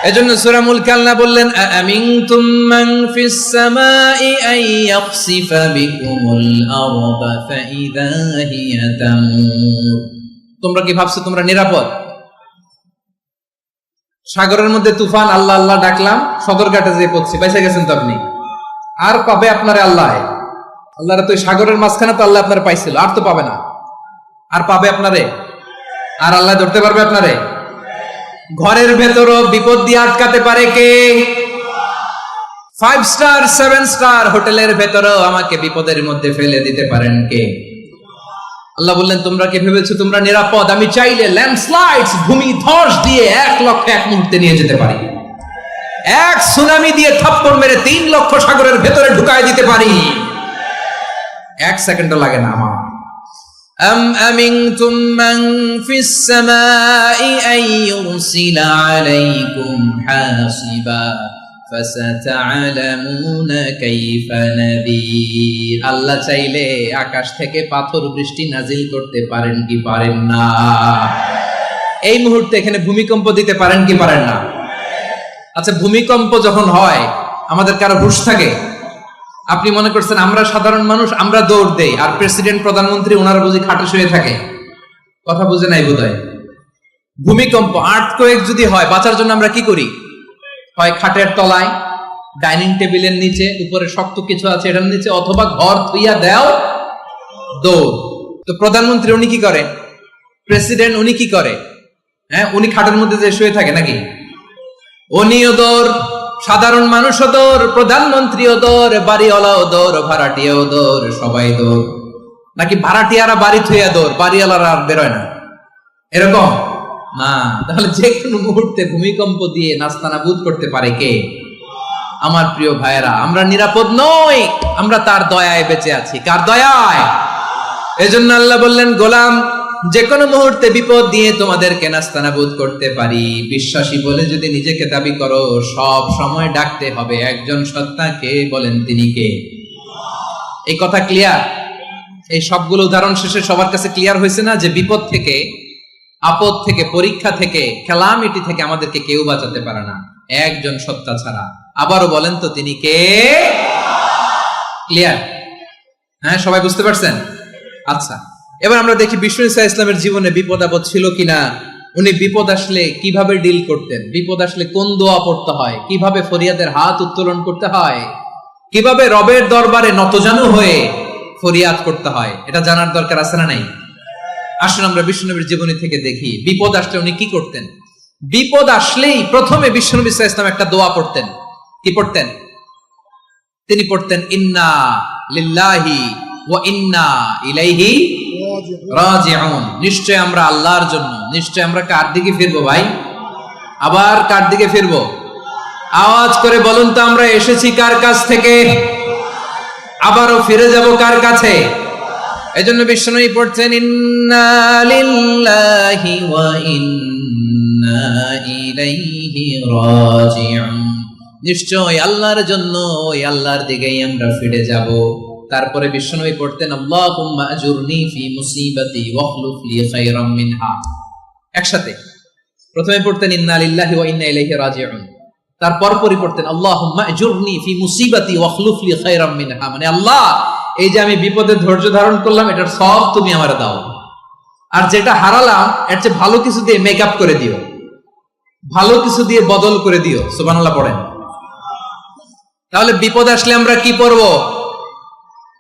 Speaker 1: এজন্য সূরা মুলক আল্লাহ বললেন, আমিনতুম মান ফিস সামাই আন ইয়াখসিফা বিকুমুল আরদা ফাইদা হিয়া তামুর। তোমরা কি ভাবছো তোমরা নিরাপদ? সাগরের মধ্যে তুফান, আল্লাহ আল্লাহ ডাকলাম, সদরঘাটে যেয়ে পড়ছি, বাইসা গেছেন তো আপনি। আর পাবে আপনারে আল্লাহ? আল্লাহর তো সাগরের মাঝখানে তো আল্লাহ আপনার পাইছিল, আর তো পাবে না। আর পাবে আপনারে? আর আল্লাহ ধরতে পারবে আপনারে? ঘরের ভেতরও বিপদ দিয়ে আটকাতে পারে কে? 5 স্টার 7 স্টার হোটেলের ভেতরও আমাকে বিপদের মধ্যে ফেলে দিতে পারেন কে? আল্লাহ বললেন, তোমরা কি ভেবেছো তোমরা নিরাপদ? আমি চাইলে ল্যান্ডস্লাইডস, ভূমি ধস দিয়ে 1 লক্ষ এক মুহূর্তে নিয়ে যেতে পারি। এক সুনামি দিয়ে থাপ্পড় মেরে 3 লক্ষ সাগরের ভেতরে ঢুকায় দিতে পারি। 1 সেকেন্ডও লাগে না আমার। أم أمنتم من في السماء أن يرسل عليكم حاصبا فستعلمون كيف نذير। আল্লাহ চাইলে আকাশ থেকে পাথর বৃষ্টি নাজিল করতে পারেন কি পারেন না? এই মুহূর্তে এখানে ভূমিকম্প দিতে পারেন কি পারেন না? আচ্ছা, ভূমিকম্প যখন হয় আমাদের কারো হুঁশ থাকে? আপনি মনে করছেন আমরা সাধারণ মানুষ, আমরা দৌড় দেই, আর প্রেসিডেন্ট প্রধানমন্ত্রী ওনারা বুঝি খাটে শুয়ে থাকে? কথা বুঝে নাই বোধহয়। ভূমিকম্প, আর্থকোয়েক যদি হয়, বাঁচার জন্য আমরা কি করি? হয় খাটের তলায়, ডাইনিং টেবিলের নিচে, উপরে শক্ত কিছু আছে এটার নিচে, অথবা ঘর থুইয়া দেও দৌড়। তো প্রধানমন্ত্রী উনি কি করে? প্রেসিডেন্ট উনি কি করে? হ্যাঁ, উনি খাটের মধ্যে যে শুয়ে থাকে নাকি? উনিও দৌড়, সাধারণ মানুষও দৌড়, প্রধানমন্ত্রীও দৌড়, বাড়িওয়ালাও দৌড়, ভাড়াটিয়াও দৌড়, সবাই দৌড়। নাকি ভাড়াটিয়ারা বাড়ি থুইয়া দৌড়, বাড়িওয়ালারা আর বেরোয় না? এরকম না। তাহলে যে কোনো মুহূর্তে ভূমিকম্প দিয়ে নাস্তানাবুদ করতে পারে কে? আমার প্রিয় ভাইয়েরা, আমরা নিরাপদ নই, আমরা তার দয়ায় বেঁচে আছি। কার দয়ায়? এজন্য আল্লাহ বললেন, গোলাম যে কোনো মুহূর্তে বিপদ দিয়ে তোমাদেরকে নাস্তানাবুদ করতে পারি। বিশ্বাসী বলে যদি নিজেকে দাবি করো, সব সময় ডাকতে হবে একজন সত্তাকে। বলেন তিনি কে? এই কথা ক্লিয়ার? এই সবগুলো উদাহরণ শেষে সবার কাছে ক্লিয়ার হয়েছে না যে বিপদ থেকে, আপদ থেকে, পরীক্ষা থেকে, ক্যালামিটি থেকে আমাদেরকে কেউ বাঁচাতে পারে না একজন সত্তা ছাড়া। আবারও বলেন তো তিনি কে? ক্লিয়ার? হ্যাঁ, সবাই বুঝতে পারছেন? আচ্ছা, এবার আমরা দেখি বিষ্ণু ঈসা ইসলামের জীবনে বিপদ আপদ ছিল কিনা। উনি বিপদ আসলে কিভাবে ডিল করতেন, বিপদ আসলে কোন দোয়া পড়তে হয়, কিভাবে ফরিয়াদের হাত উত্তোলন করতে হয়, কিভাবে রবের দরবারে নতজানু হয়ে ফরিয়াদ করতে হয়, এটা জানার দরকার আছে না নাই? আসুন আমরা বিষ্ণুনবীর জীবনী থেকে দেখি বিপদ আসলে উনি কি করতেন। বিপদ আসলেই প্রথমে বিষ্ণু ঈসা ইসলাম একটা দোয়া পড়তেন। কি পড়তেন? তিনি পড়তেন, ইন্না লিল্লাহি ওয়া ইন্না ইলাইহি রাজিউন। নিশ্চয় আমরা আল্লাহর জন্য, নিশ্চয় আমরা কার দিকে ফিরবো ভাই? আবার কার দিকে ফিরবো? আওয়াজ করে বলুন তো, আমরা এসেছি কার কাছ থেকে, আবারও ফিরে যাব কার কাছে? এজন্য বিষ্ণুই পড়ছেন, ইন্না লিল্লাহি ওয়া ইন্না ইলাইহি রাজিউন। নিশ্চয় আল্লাহর জন্য, ওই আল্লাহর দিকেই আমরা ফিরে যাব। তারপরে বিষ্ণুই পড়তেন, আল্লাহুম্মা আজুরনি ফি মুসিবাতি ওয়াখলুফ লি খায়রাম মিনহা। একসাথে প্রথমে পড়তেন ইন্না লিল্লাহি ওয়া ইন্না ইলাইহি রাজিউন, তারপর পরে পড়তেন আল্লাহুম্মা আজুরনি ফি মুসিবাতি ওয়াখলুফ লি খায়রাম মিনহা। মানে আল্লাহ, এই যে আমি বিপদে ধৈর্য ধারণ করলাম, এটার সব তুমি আমারে দাও, আর যেটা হারালাম এর চেয়ে ভালো কিছু দিয়ে মেকআপ করে দিও, ভালো কিছু দিয়ে বদল করে দিও। সুবহানাল্লাহ পড়েন। তাহলে বিপদ আসলে আমরা কি পড়ব?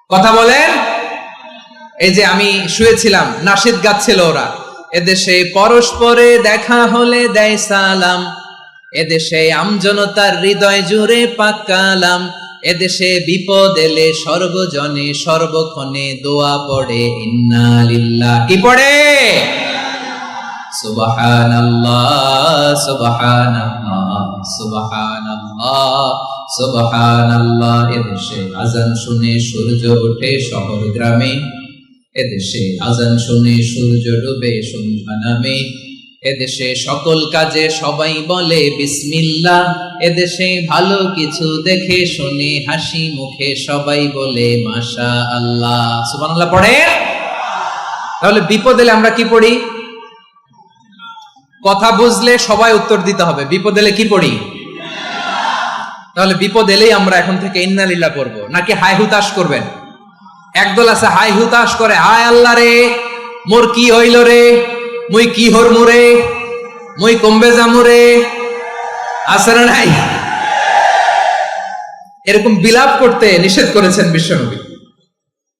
Speaker 1: কথা বলেন। এই যে আমি শুয়েছিলাম, নাশিদ গাচ্ছিল ওরা, এদেশে পরস্পরে দেখা হলে দেয় সালাম, এদেশে আমজনতার হৃদয় জুড়ে পাক কালাম, এদেশে বিপদ এলে সর্বজনে সর্বক্ষণে দোয়া পড়ে ইন্না লিল্লাহ। কি পড়ে? সুবহানাল্লাহ সুবহানাল্লাহ সুবহানাল্লাহ সুবহানাল্লাহ। এদেশে আজান শুনে সূর্য ওঠে শহর গ্রামে, এদেশে আজান শুনে সূর্য ডুবে সন্ধ্যা নামে, এদেশে সকল কাজে সবাই বলে বিসমিল্লাহ, এদেশে ভালো কিছু দেখে শুনে হাসি মুখে সবাই বলে মাশাআল্লাহ। সুবহানাল্লাহ পড়ে। তাহলে বিপদ এলে আমরা কি পড়ি? কথা বুঝলে সবাই উত্তর দিতে হবে। বিপদ এলে কি পড়ি? তাহলে বিপদ এলেই আমরা এখন থেকে ইন্না লিল্লাহ পড়বো, নাকি হাই হুতাশ করবেন? একদল আছে হাই হুতাশ করে, হায় আল্লাহ রে মোর কি হইল রে, মুই কি হরমু রে, মুই কমবে যামু রে, আছে না নাই? এরকম বিলাপ করতে নিষেধ করেছেন বিশ্বনবী।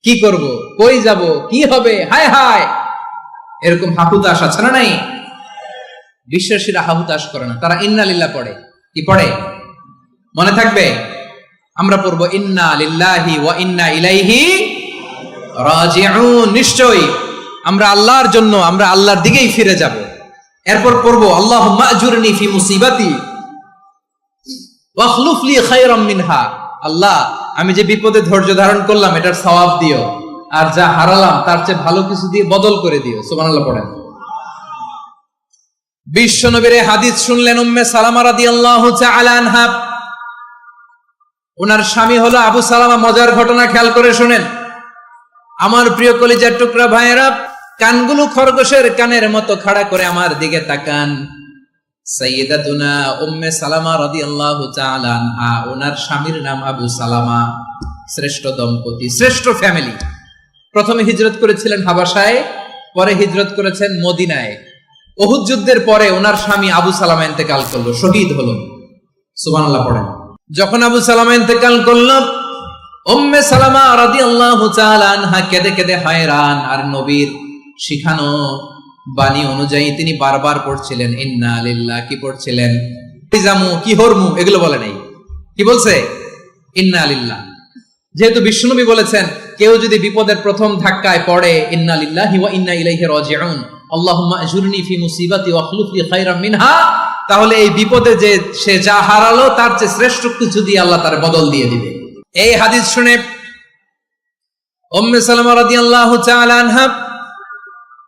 Speaker 1: কি করব, কই যাব, কি হবে, হায় হায়, এরকম হাহুতাশ আছে না নাই? বিশ্বাসীরা হাহুতাশ করে না, তারা ইন্না লিল্লাহ পড়ে। কি পড়ে মনে থাকবে? আমরা পড়বো ইন্না লিল্লাহি ওয়া ইন্না ইলাইহি রাজিউন। নিশ্চয়ই আমরা আল্লাহর জন্য, আমরা আল্লাহর দিকেই ফিরে যাব। এরপর পড়বো আল্লাহুম্মা আজুরনি ফি মুসিবাতি ওয়া আখলুফ লি খায়রাম মিনহা। আল্লাহ, আমি যে বিপদে ধৈর্য ধারণ করলাম এটার সওয়াব দিও, আর যা হারালাম তার চেয়ে ভালো কিছু দিয়ে বদল করে দিও। সুবহানাল্লাহ পড়েন। বিশ্বনবীর হাদিস শুনলেন উম্মে সালামা রাদিয়াল্লাহু তাআলা আনহা। ওনার স্বামী হলো আবু সালামা। মজার ঘটনা খেয়াল করে শুনেন আমার প্রিয় কলিজার টুকরা ভাইয়েরা। কানগুলো খরগোশের কানের মতো খাড়া করে আমার দিকে তাকান। সাইয়্যিদাতুনা উম্মে সালামা রাদিয়াল্লাহু তাআলা আনহা, ওনার স্বামীর নাম আবু সালামা। শ্রেষ্ঠ দম্পতি, শ্রেষ্ঠ ফ্যামিলি। প্রথমে হিজরত করেছিলেন হাবাসায়, পরে হিজরত করেছেন মদিনায়। উহুদ যুদ্ধের পরে ওনার স্বামী আবু সালামা ইন্তেকাল করলো, শহীদ হলো। সুবহানাল্লাহ পড়েন। যখন আবু সালামা ইন্তেকাল করলো, উম্মে সালামা রাদিয়াল্লাহু তাআলা আনহা কেঁদে কেঁদে হয়রান। আর নবীর শিখানো বাণী অনুযায়ী তিনি বারবার পড়ছিলেন ইন্না লিল্লাহ। কি পড়ছিলেন? জামু কি হরমু এগুলো বলে নাই, কি বলছে? ইন্না লিল্লাহ। যেহেতু বিশ্বনবী বলেছেন কেউ যদি বিপদের প্রথম ধাক্কায় পড়ে ইন্না লিল্লাহি ওয়া ইন্না ইলাইহি রাজিউন, আল্লাহুম্মা আজুরনি ফি মুসিবাতি ওয়া আখলুফ লি খায়রাম মিনহা, তাহলে এই বিপদে যে সে যা হারালো তার চেয়ে শ্রেষ্ঠ কিছু দিয়ে আল্লাহ তার বদল দিয়ে দিবে। এই হাদিস শুনে উম্মে সালামা রাদিয়াল্লাহু তাআলা আনহা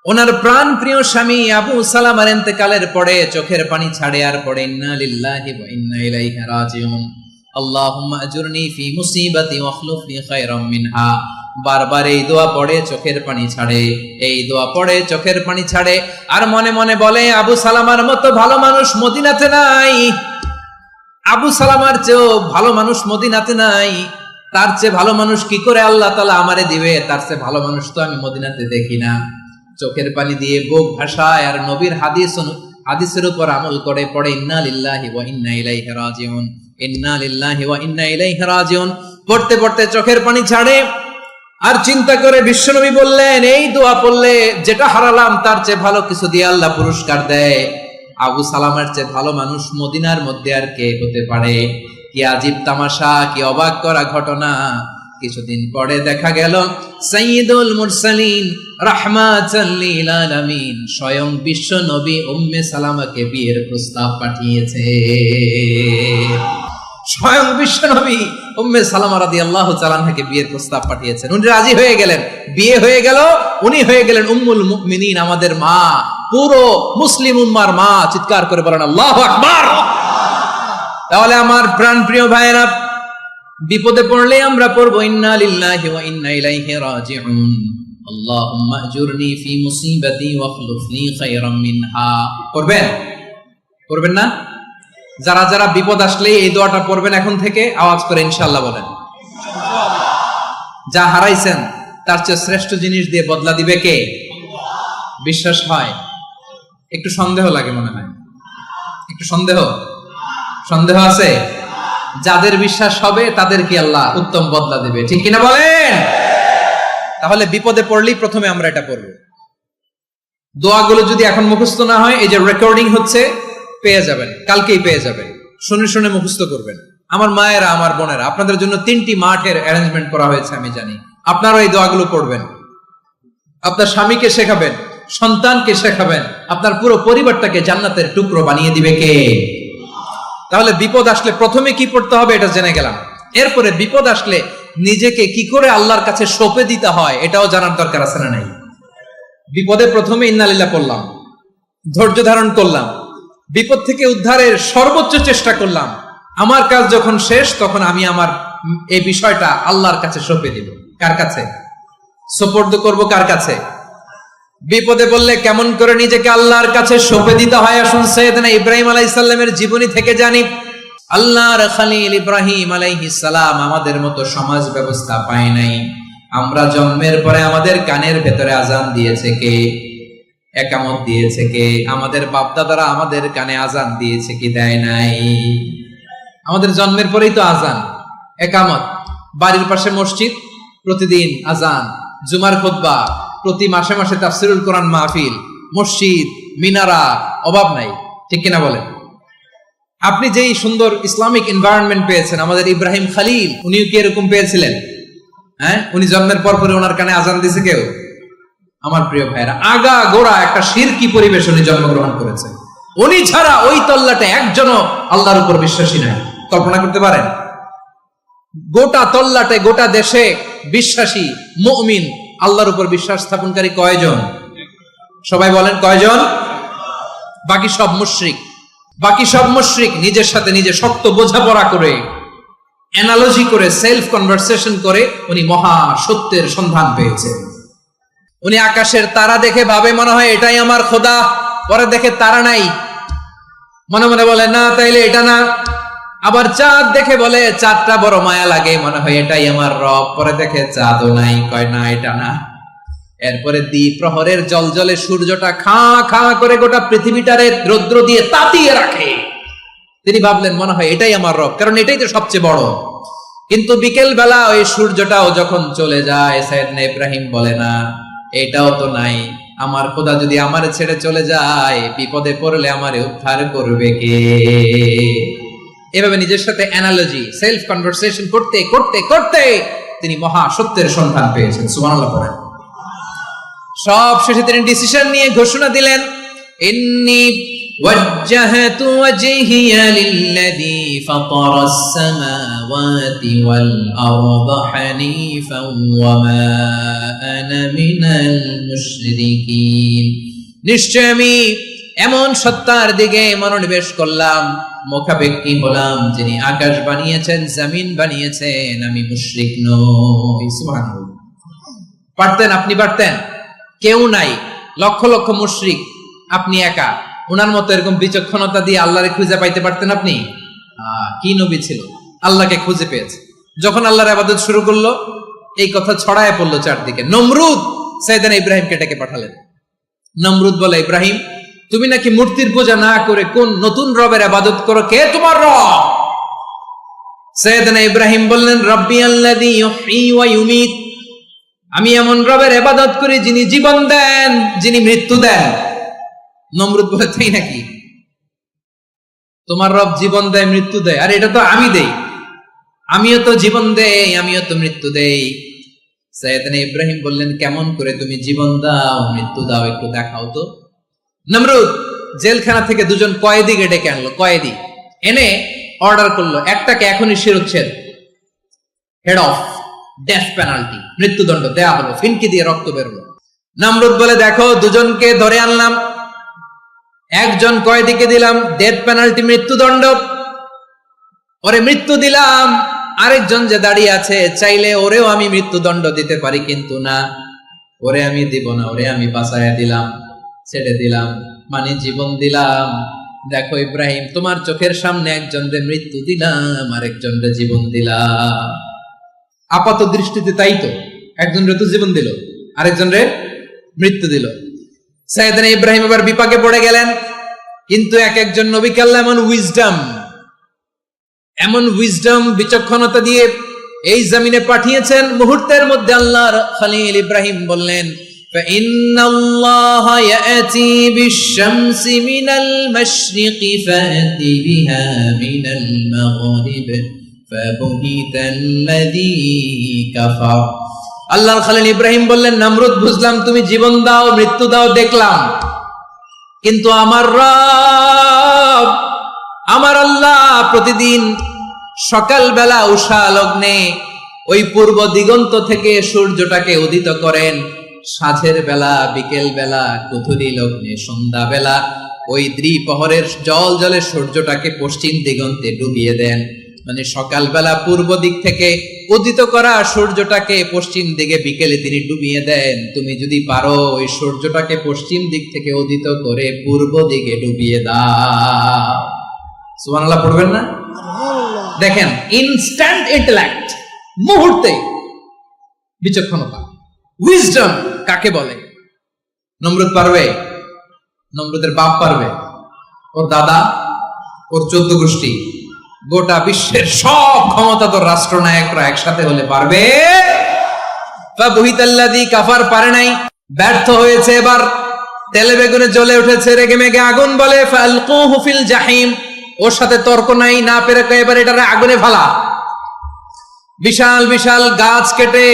Speaker 1: ওনার প্রাণ প্রিয় স্বামী আবু সালামার ইন্তেকালের পরে চোখের পানি ছাড়ে আর পড়ে ইন্না লিল্লাহি ওয়া ইন্না ইলাইহি রাজিউন, আল্লাহুম্মা আজুরনি ফি মুসিবাতি ওয়া আখলুফ লি খায়রাম মিনহা। বারবার এই দোয়া পড়ে চোখের পানি ছাড়ে, এই দোয়া পড়ে চোখের পানি ছাড়ে, আর মনে মনে বলে আবু সালামার মতো ভালো মানুষ মদিনাতে নাই, আবু সালামার চেয়েও ভালো মানুষ মদিনাতে নাই, তার চেয়ে ভালো মানুষ কি করে আল্লাহ তাআলা আমারে দিবে, তার চেয়ে ভালো মানুষ তো আমি মদিনাতে দেখি না। চোখের পানি দিয়ে বুক ভাসায় আর নবীর হাদিসের উপর আমল করে পড়ে ইন্না লিল্লাহি ওয়া ইন্না ইলাইহি রাজিউন, ইন্না লিল্লাহি ওয়া ইন্না ইলাইহি রাজিউন। পড়তে পড়তে চোখের পানি ছাড়ে আর চিন্তা করে বিশ্বনবী বললেন এই দোয়া পড়লে যেটা হারালাম তার চেয়ে ভালো কিছু দিয়ে আল্লাহ পুরস্কার দেয়। আবু সালামার চেয়ে ভালো মানুষ মদিনার মধ্যে আর কে হতে পারে? কি আজীব তামাশা, কি অবাক করা ঘটনা। কিছুদিন পরে দেখা গেল সাইয়্যিদুল মুরসালিন রাহমাতাল লিল আলামিন স্বয়ং বিশ্ব নবী উম্মে সালামাকে বিয়ের প্রস্তাব পাঠিয়েছে। স্বয়ং বিশ্ব নবী উম্মে সালামা রাদিয়াল্লাহু তাআলা আনহাকে বিয়ের প্রস্তাব পাঠিয়েছেন। উনি রাজি হয়ে গেলেন, বিয়ে হয়ে গেল, উনি হয়ে গেলেন উম্মুল মুমিনিন, আমাদের মা, পুরো মুসলিম উম্মার মা। চিৎকার করে বলেন আল্লাহু আকবার। তাহলে আমার প্রাণ প্রিয় ভাইয়েরা, বিপদে পড়লে আমরা পড়বো ইন্না লিল্লাহি ওয়া ইন্না ইলাইহি রাজিউন, আল্লাহুম্মা আজুরনি ফি মুসিবাতি ওয়া আখলুফ লি খায়রাম মিনহা। পড়বেন? পড়বেন না? যারা যারা বিপদ আসলে এই দোয়াটা পড়বেন এখন থেকে আওয়াজ করে ইনশাআল্লাহ বলেন। যা হারাইছেন তার চেয়ে শ্রেষ্ঠ জিনিস দিয়ে বদলা দিবে কে? বিশ্বাস হয়? একটু সন্দেহ লাগে মনে হয়, একটু সন্দেহ আছে। যাদের বিশ্বাস হবে তাদেরকে আল্লাহ উত্তম বদলা দেবে, ঠিক কিনা বলেন? তাহলে বিপদে পড়লেই প্রথমে আমরা এটা পড়বো। দোয়াগুলো যদি এখন মুখস্থ না হয়, এই যে রেকর্ডিং হচ্ছে, পেয়ে যাবেন, কালকেই পেয়ে যাবেন, শুনে শুনে মুখস্থ করবেন। আমার মায়েরা, আমার বোনেরা, আপনাদের জন্য 3টি মাঠের অ্যারেঞ্জমেন্ট করা হয়েছে, আমি জানি। আপনারা এই দোয়াগুলো পড়বেন, আপনার স্বামীকে শেখাবেন, সন্তানকে শেখাবেন, আপনার পুরো পরিবারটাকে জান্নাতের টুকরো বানিয়ে দিবে কে? তাহলে বিপদ আসলে প্রথমে কি পড়তে হবে এটা জেনে গেলাম। এরপরে বিপদ আসলে নিজেকে কি করে আল্লাহর কাছে সঁপে দিতে হয় এটাও জানার দরকার আছে না নাই? বিপদে প্রথমে ইন্নালিল্লাহ পড়লাম, ধৈর্য ধারণ করলাম, বিপদ থেকে উদ্ধারের সর্বোচ্চ চেষ্টা করলাম। আমার কাজ যখন শেষ, তখন আমি আমার এই বিষয়টা আল্লাহর কাছে সঁপে দিব। কার কাছে সুপর্দ করব? কার কাছে? বিপদে বললে কেমন করে নিজেকে আল্লাহর কাছে সঁপে দিতে হয়, আসুন সাইয়েদনা ইব্রাহিম আলাইহিস সালামের জীবনী থেকে জানি। আল্লাহর খলিল ইব্রাহিম আলাইহিস সালাম আমাদের মতো সমাজ ব্যবস্থা পায় নাই। আমরা জন্মের পরে আমাদের কানের ভেতরে আজান দিয়েছে কে? একামত দিয়েছে কে? আমাদের বাপদাদারা আমাদের কানে আজান দিয়েছে কি? দেয় নাই। আমাদের জন্মের পরেই তো আজান, একামত, বাড়ির পাশে মসজিদ, প্রতিদিন আজান, জুমার খুতবা, প্রতি মাসে মাসে তাফসিরুল কোরআন মাহফিল, মসজিদ, মিনারা, অভাব নাই, ঠিক কিনা বলেন? আপনি যেই সুন্দর ইসলামিক এনভায়রনমেন্ট পেয়েছেন, আমাদের ইব্রাহিম খলিল, উনিও কি এরকম পেয়েছিলেন? হ্যাঁ, উনি জন্মের পর পরে ওনার কানে আজান দিয়েছে কেউ? আমার প্রিয় ভাইরা, আগা গোড়া একটা শিরকি পরিবেশ উনি জন্মগ্রহণ করেছেন। উনি ছাড়া ওই তল্লাটে একজনও আল্লাহর উপর বিশ্বাসী নাই। কল্পনা করতে পারেন? গোটা তল্লাটে, গোটা দেশে বিশ্বাসী মুমিন, আল্লাহর উপর বিশ্বাস স্থাপনকারী কয়জন? সবাই বলেন কয়জন? বাকি সব মুশরিক। বাকি সব মুশরিক নিজের সাথে নিজে শক্ত বোঝাপড়া করে, অ্যানালজি করে, সেলফ কনভারসেশন করে উনি মহা সত্যের সন্ধান পেয়েছেন। উনি আকাশের তারা দেখে ভাবে মনে হয় এটাই আমার খোদা, পরে দেখে তারা নাই, মনে মনে বলে না তাইলে এটা না। আবার চাঁদ দেখে বলে চাঁদটা বড় মায়া লাগে, মনে হয় এটাই আমার রব, পরে দেখে চাঁদও নাই, কয় না এটা না। এরপরে দ্বীপ প্রহরের জলজলে সূর্যটা খাঁ খাঁ করে গোটা পৃথিবীটারে রৌদ্র দিয়ে তাতিয়ে রাখে। তিনি ভাবলেন মনে হয় এটাই আমার রব, কারণ এটাই তো সবচেয়ে বড়। কিন্তু বিকেল বেলা ওই সূর্যটাও যখন চলে যায়, সাইয়েদনা ইব্রাহিম বলে না এটাও তো নাই, আমার খোদা যদি আমারে ছেড়ে চলে যায়, বিপদে পড়লে আমারে উদ্ধার করবে কে? এভাবে নিজের সাথে অ্যানালজি, সেলফ কনভারসেশন করতে করতে করতে তিনি মহা সত্যের সন্ধান পেয়েছেন। সুবহানাল্লাহ পড়েন। সব শেষে তিনি ডিসিশন নিয়ে ঘোষণা দিলেন, ইন্নী ওয়াজ্জাহতু ওয়াজহিয়া লিল্লাযী ফাতারাস সামাওয়াতি ওয়াল আরদা হানিফান ওয়া মা আনা মিনাল মুশরিকিন। নিশ্চয় আমি এমন সত্তার দিকে মনোনিবেশ করলাম, মুখাপেক্ষী হলাম, যিনি আকাশ বানিয়েছেন, জমিন বানিয়েছেন, আমি মুশরিক নই। সুবহানাল্লাহ। পারতেন? আপনি পারতেন? কেউ নাই, লক্ষ লক্ষ মুশরিক, আপনি একা। ওনার মতো এরকম বিচক্ষণতা দিয়ে আল্লাহরে খুঁজে পাইতে পারতেন আপনি? কি নবী ছিল, আল্লাহকে খুঁজে পেয়েছে। যখন আল্লাহর ইবাদত শুরু করলো, এই কথা ছড়ায় পড়লো চারদিকে। নমরুদ সাইয়েদনা ইব্রাহিমকে ডেকে পাঠালেন। নমরুদ বলে, ইব্রাহিম তুমি নাকি মূর্তির পূজা না করে কোন নতুন রবের ইবাদত করো, কে তোমার রব? সাইয়েদনা ইব্রাহিম বললেন, রব্বি আল্লাযী ইউহয়ী ওয়া ইউমীত, আমি এমন রবের ইবাদত করি যিনি জীবন দেন, যিনি মৃত্যু দেন। নমরুদ বলে, তাই নাকি? তোমার রব জীবন দেয়, মৃত্যু দেয়? আর এটা তো আমি দেই, আমিও তো জীবন দেই, আমিও তো মৃত্যু দেই। সাইয়েদনা ইব্রাহিম বললেন, কেমন করে তুমি জীবন দাও, মৃত্যু দাও, একটু দেখাও তো। নমরুদ জেলখানা থেকে দুজন কয়েদিকে ডেকে আনলো। কয়েদি এনে অর্ডার করলো, একটাকে এখনই শিরোচ্ছেদ, হেড অফ, ডেথ পেনাল্টি, মৃত্যুদণ্ড দেয়া হলো, ফিনকি দিয়ে রক্ত বেরোলো। নমরুদ বলে, দেখো দুজনকে ধরে আনলাম, একজন কয়েদিকে দিলাম ডেথ পেনাল্টি, মৃত্যুদণ্ড, ওরে মৃত্যু দিলাম। আরেকজন যে দাঁড়িয়ে আছে, চাইলে ওরেও আমি মৃত্যুদণ্ড দিতে পারি, কিন্তু না, ওরে আমি দিব না, ওরে আমি বাঁচাইয়া দিলাম, ছেড়ে দিলাম, মানে জীবন দিলাম। দেখো ইব্রাহিম, তোমার চোখের সামনে একজনরে মৃত্যু দিলাম, আরেকজনরে জীবন দিলাম। আপাত দৃষ্টিতে তাই তো, একজনরে তো জীবন দিল, আরেকজনরে মৃত্যু দিল। সাইয়েদনা ইব্রাহিম এবার বিপাকে পড়ে গেলেন। কিন্তু এক একজন নবীকে আল্লাহ এমন উইজডম, এমন উইজডম বিচক্ষণতা দিয়ে এই জমিনে পাঠিয়েছেন, মুহূর্তের মধ্যে আল্লাহর খলিল ইব্রাহিম বললেন فإن الله يأتي بالشمس من المشرق فأت بها من المغرب فبهت الذي كفر। আল্লাহর খলিল ইব্রাহিম বললেন, নমরুদ বুঝলাম তুমি জীবন দাও মৃত্যু দাও দেখলাম, কিন্তু আমার রব আমার আল্লাহ প্রতিদিন সকালবেলা উষা লগ্নে ওই পূর্ব দিগন্ত থেকে সূর্যটাকে উদিত করেন, সাঁঝের বেলা বিকেল বেলা কুথুরি লগ্নে সন্ধ্যা বেলা ওই দ্বিপ্রহরের জল জলে সূর্যটাকে পশ্চিম দিগন্তে ডুবিয়ে দেন। মানে সকালবেলা পূর্ব দিক থেকে উদিত করা সূর্যটাকে পশ্চিম দিকে বিকেলে তিনি ডুবিয়ে দেন। তুমি যদি পারো ওই সূর্যটাকে পশ্চিম দিক থেকে উদিত করে পূর্ব দিকে ডুবিয়ে দাও। সুবহানাল্লাহ পড়বেন না? দেখেন, ইনস্ট্যান্ট ইন্টেলেক্ট, মুহূর্তে বিচক্ষণতা, উইজডম কাকে বলে? নমরুদ পারবে? নমরুদের বাপ পারবে? ওর দাদা, ওর 14 গোষ্ঠী, গোটা বিশ্বের সব ক্ষমতাধর রাষ্ট্রনায়করা একসাথে হলে পারবে? ফাবহিতাল্লাযী কাফার পারে নাই, ব্যর্থ হয়েছে। এবার তেলে বেগুনে জ্বলে উঠেছে, রেগে মেগে আগুন বলে ফালকুহু ফিল জাহিম। ওর সাথে তর্ক নাই, না পেরে এবার এটারে আগুনে ফেলা। বিশাল বিশাল গাছ কেটে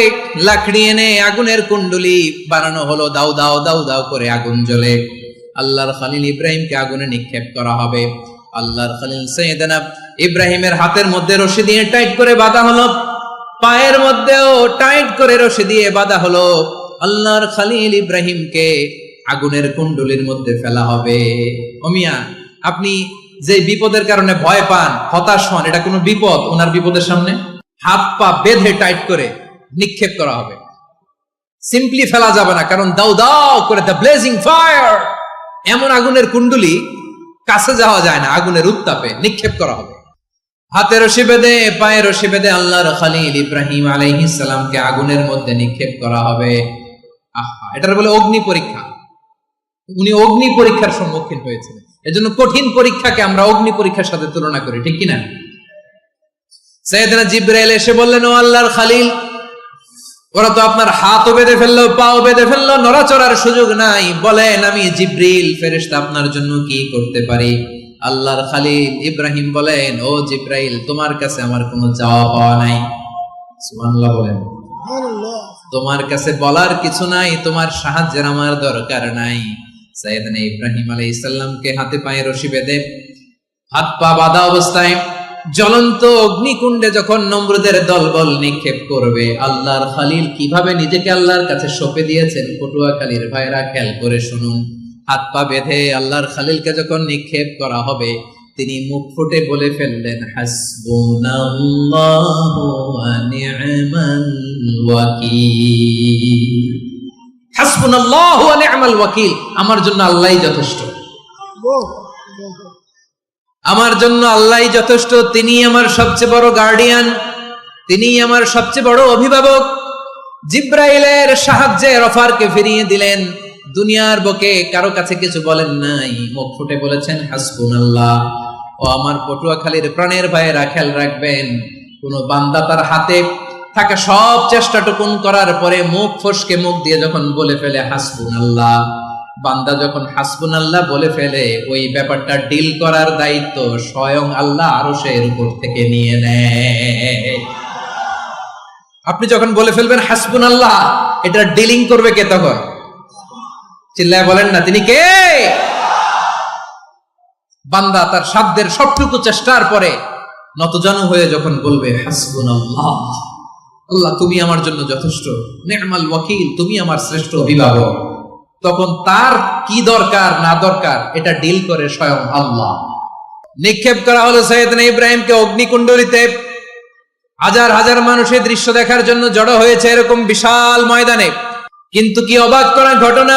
Speaker 1: লাকড়ি এনে আগুনের কুণ্ডলি বানানো হলো, দাও দাও দাও দাও করে আগুন জ্বলে। আল্লাহর খলিল ইব্রাহিমকে আগুনে নিক্ষেপ করা হবে। আল্লাহর খলিল সাইয়েদনা ইব্রাহিমের হাতের মধ্যে রশি দিয়ে টাইট করে বাঁধা হলো, পায়ের মধ্যেও টাইট করে রশি দিয়ে বাঁধা হলো। আল্লাহর খলিল ইব্রাহিমকে আগুনের কুণ্ডলির মধ্যে ফেলা হবে। ও মিয়া, আপনি যে বিপদের কারণে ভয় পান, হতাশ হন, এটা কোনো বিপদ? ওনার বিপদের সামনে হাত পা বেঁধে টাইট করে নিক্ষেপ করা হবে। সিম্পলি ফেলা যাবে না, কারণ দাও দাও করে দ্য ব্লেজিং ফায়ার, এমন আগুনের কুণ্ডলি কাছে যাওয়া যায় না, আগুনের উত্তাপে নিক্ষেপ করা হবে। হাতে রশি বেঁধে পায়ে রশি বেঁধে আল্লাহর খলিল ইব্রাহিম আলাইহিস সালামকে আগুনের মধ্যে নিক্ষেপ করা হবে। আহা, এটার বলে অগ্নি পরীক্ষা। উনি অগ্নি পরীক্ষার সম্মুখীন হয়েছিলেন। এজন্য কঠিন পরীক্ষাকে আমরা অগ্নি পরীক্ষার সাথে তুলনা করি, ঠিক কিনা? সাইয়েদনা জিবরাইল এসে বললেন, ও আল্লাহর খলিল, ওরা তো আপনার হাতও বেঁধে ফেললো, পাও বেঁধে ফেললো, নড়াচড়ার সুযোগ নাই, বলেন আমি জিবরিল ফেরেশতা আপনার জন্য কি করতে পারি? আল্লাহর খলিল ইব্রাহিম বলেন, ও জিবরাইল, তোমার কাছে আমার কোনো চাওয়া পাওয়া নাই। সুবহানাল্লাহ বলেন। তোমার কাছে বলার কিছু নাই, তোমার সাহায্যের আমার দরকার নাই। সাইয়েদনা ইব্রাহিম আলাইহিস সালামকে হাতে পায়ে রশি বেঁধে হাত পা বাঁধা অবস্থায় জ্বলন্ত অগ্নিকুণ্ডে যখন নমরুদের দলবল নিক্ষেপ করবে, আল্লাহর খলিল কিভাবে নিজেকে আল্লাহর কাছে সঁপে দিয়েছেন, পটুয়াখালীর ভাইরা খেয়াল করে শুনুন। হাত পা বেঁধে আল্লাহর খলিলকে যখন নিক্ষেপ করা হবে, তিনি মুখ ফুটে বলে ফেললেন, হাসবুনাল্লাহু ওয়া নি'মাল ওয়াকিল। হাসবুনাল্লাহু ওয়া নি'মাল ওয়াকিল, আমার জন্য আল্লাহই যথেষ্ট, আমার জন্য আল্লাহই যথেষ্ট। তিনি আমার সবচেয়ে বড় গার্ডিয়ান, তিনি আমার সবচেয়ে বড় অভিভাবক। জিব্রাইলের সাহায্যে অফারকে ফিরিয়ে দিলেন। দুনিয়ার বুকে কারো কাছে কিছু বলেন নাই, মুখ ফুটে বলেছেন হাসবুনাল্লাহ। ও আমার পটুয়াখালীর প্রাণের ভাইয়েরা, খেয়াল রাখবেন, কোন বান্দা তার হাতে থাকা সব চেষ্টাটুকুন করার পরে মুখ ফসকে মুখ দিয়ে যখন বলে ফেলে হাসবুনাল্লাহ, বান্দা যখন হাসবুনাল্লাহ বলে ফেলে, ওই ব্যাপারটা ডিল করার দায়িত্ব স্বয়ং আল্লাহ আরশের উপর থেকে নিয়ে নেয়। আপনি যখন বলে ফেলবেন হাসবুনাল্লাহ, এটা ডিলিং করবে কে তখন? চিল্লায় বলেন না, তিনি কে? বান্দা তার সাধ্যের সবটুকু চেষ্টার পরে নতজানু হয়ে যখন বলবে হাসবুনাল্লাহ, আল্লাহ তুমি আমার জন্য যথেষ্ট, নি'মাল ওয়াকিল, তুমি আমার শ্রেষ্ঠ অভিভাবক, তখন তার কি দরকার না দরকার এটা ডিল করে স্বয়ং আল্লাহ। নিক্ষেপ করা হলো সাইয়েদনা ইব্রাহিমকে অগ্নিকুণ্ডলিতে। হাজার হাজার মানুষ এই দৃশ্য দেখার জন্য জড়ো হয়েছে এরকম বিশাল ময়দানে। কিন্তু কি অবাক করা ঘটনা,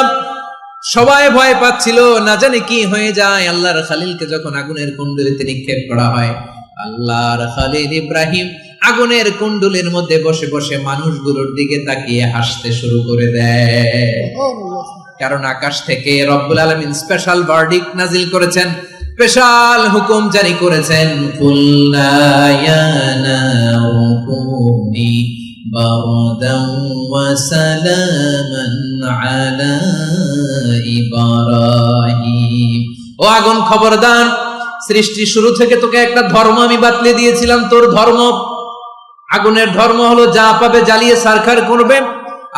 Speaker 1: সবাই ভয় পাচ্ছিল, না জানি কি হয়ে যায়। আল্লাহর খলিলকে যখন আগুনের কুণ্ডলিতে নিক্ষেপ করা হয়, আল্লাহর খলিল ইব্রাহিম আগুনের কুণ্ডলীর মধ্যে বসে বসে মানুষগুলোর দিকে তাকিয়ে হাসতে শুরু করে দেয়। কারণ আকাশ থেকে রব্বুল আলামিন স্পেশাল ভার্ডিক্ট নাজিল করেছেন, স্পেশাল হুকুম জারি করেছেন, কুল্লা ইয়া নারু কুনি বারদান ওয়া সালামান আলা ইব্রাহিম। ও আগুন, খবরদার, সৃষ্টির শুরু থেকে তোকে একটা ধর্ম আমি বাতলে দিয়েছিলাম। তোর ধর্ম, আগুনের ধর্ম হলো যা পাবে জ্বালিয়ে ছারখার করবে।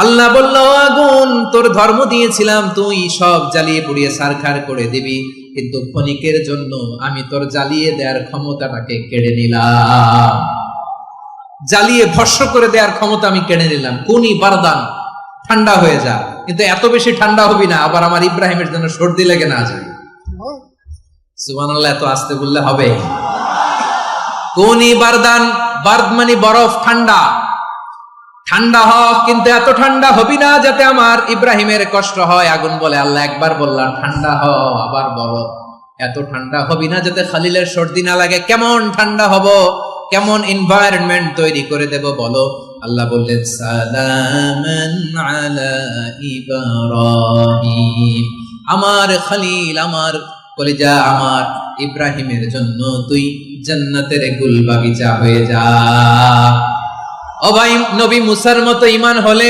Speaker 1: আল্লাহ বলল, ও আগুন, তোর ধর্ম দিয়েছিলাম, তুই সব জ্বালিয়ে পুড়িয়ে ছারখার করে দিবি, কিন্তু ক্ষণিকের জন্য আমি তোর জ্বালিয়ে দেওয়ার ক্ষমতাটাকে কেড়ে নিলাম। জ্বালিয়ে ভস্ম করে দেওয়ার ক্ষমতা আমি কেড়ে নিলাম। কুনি বারদান, ঠান্ডা হয়ে যা। কিন্তু এত বেশি ঠান্ডা হবি না আবার আমার ইব্রাহিমের জন্য সর্দি লেগে না যায়। সুবহানাল্লাহ, এত আস্তে বললে হবে? কুনি বারদান, বারদ মানে বরফ, ঠান্ডা। ঠান্ডা হ, কিন্তু এত ঠান্ডা হবি না যাতে আমার ইব্রাহিমের কষ্ট হয়। আগুন বলে, আল্লাহ একবার বললাম ঠান্ডা হ, আবার বলো এত ঠান্ডা হবি না যাতে খালিলের সর্দি না লাগে। কেমন ঠান্ডা হব, কেমন এনভায়রনমেন্ট তৈরি করে দেব বলো। আল্লাহ বললেন, সালামান আলা ইব্রাহিম, আমার খলিল, আমার কলিজা, আমার ইব্রাহিমের জন্য তুই জান্নাতের গুল বাগিচা হয়ে যা। ও ভাই, নবী মুসার মতো ঈমান হলে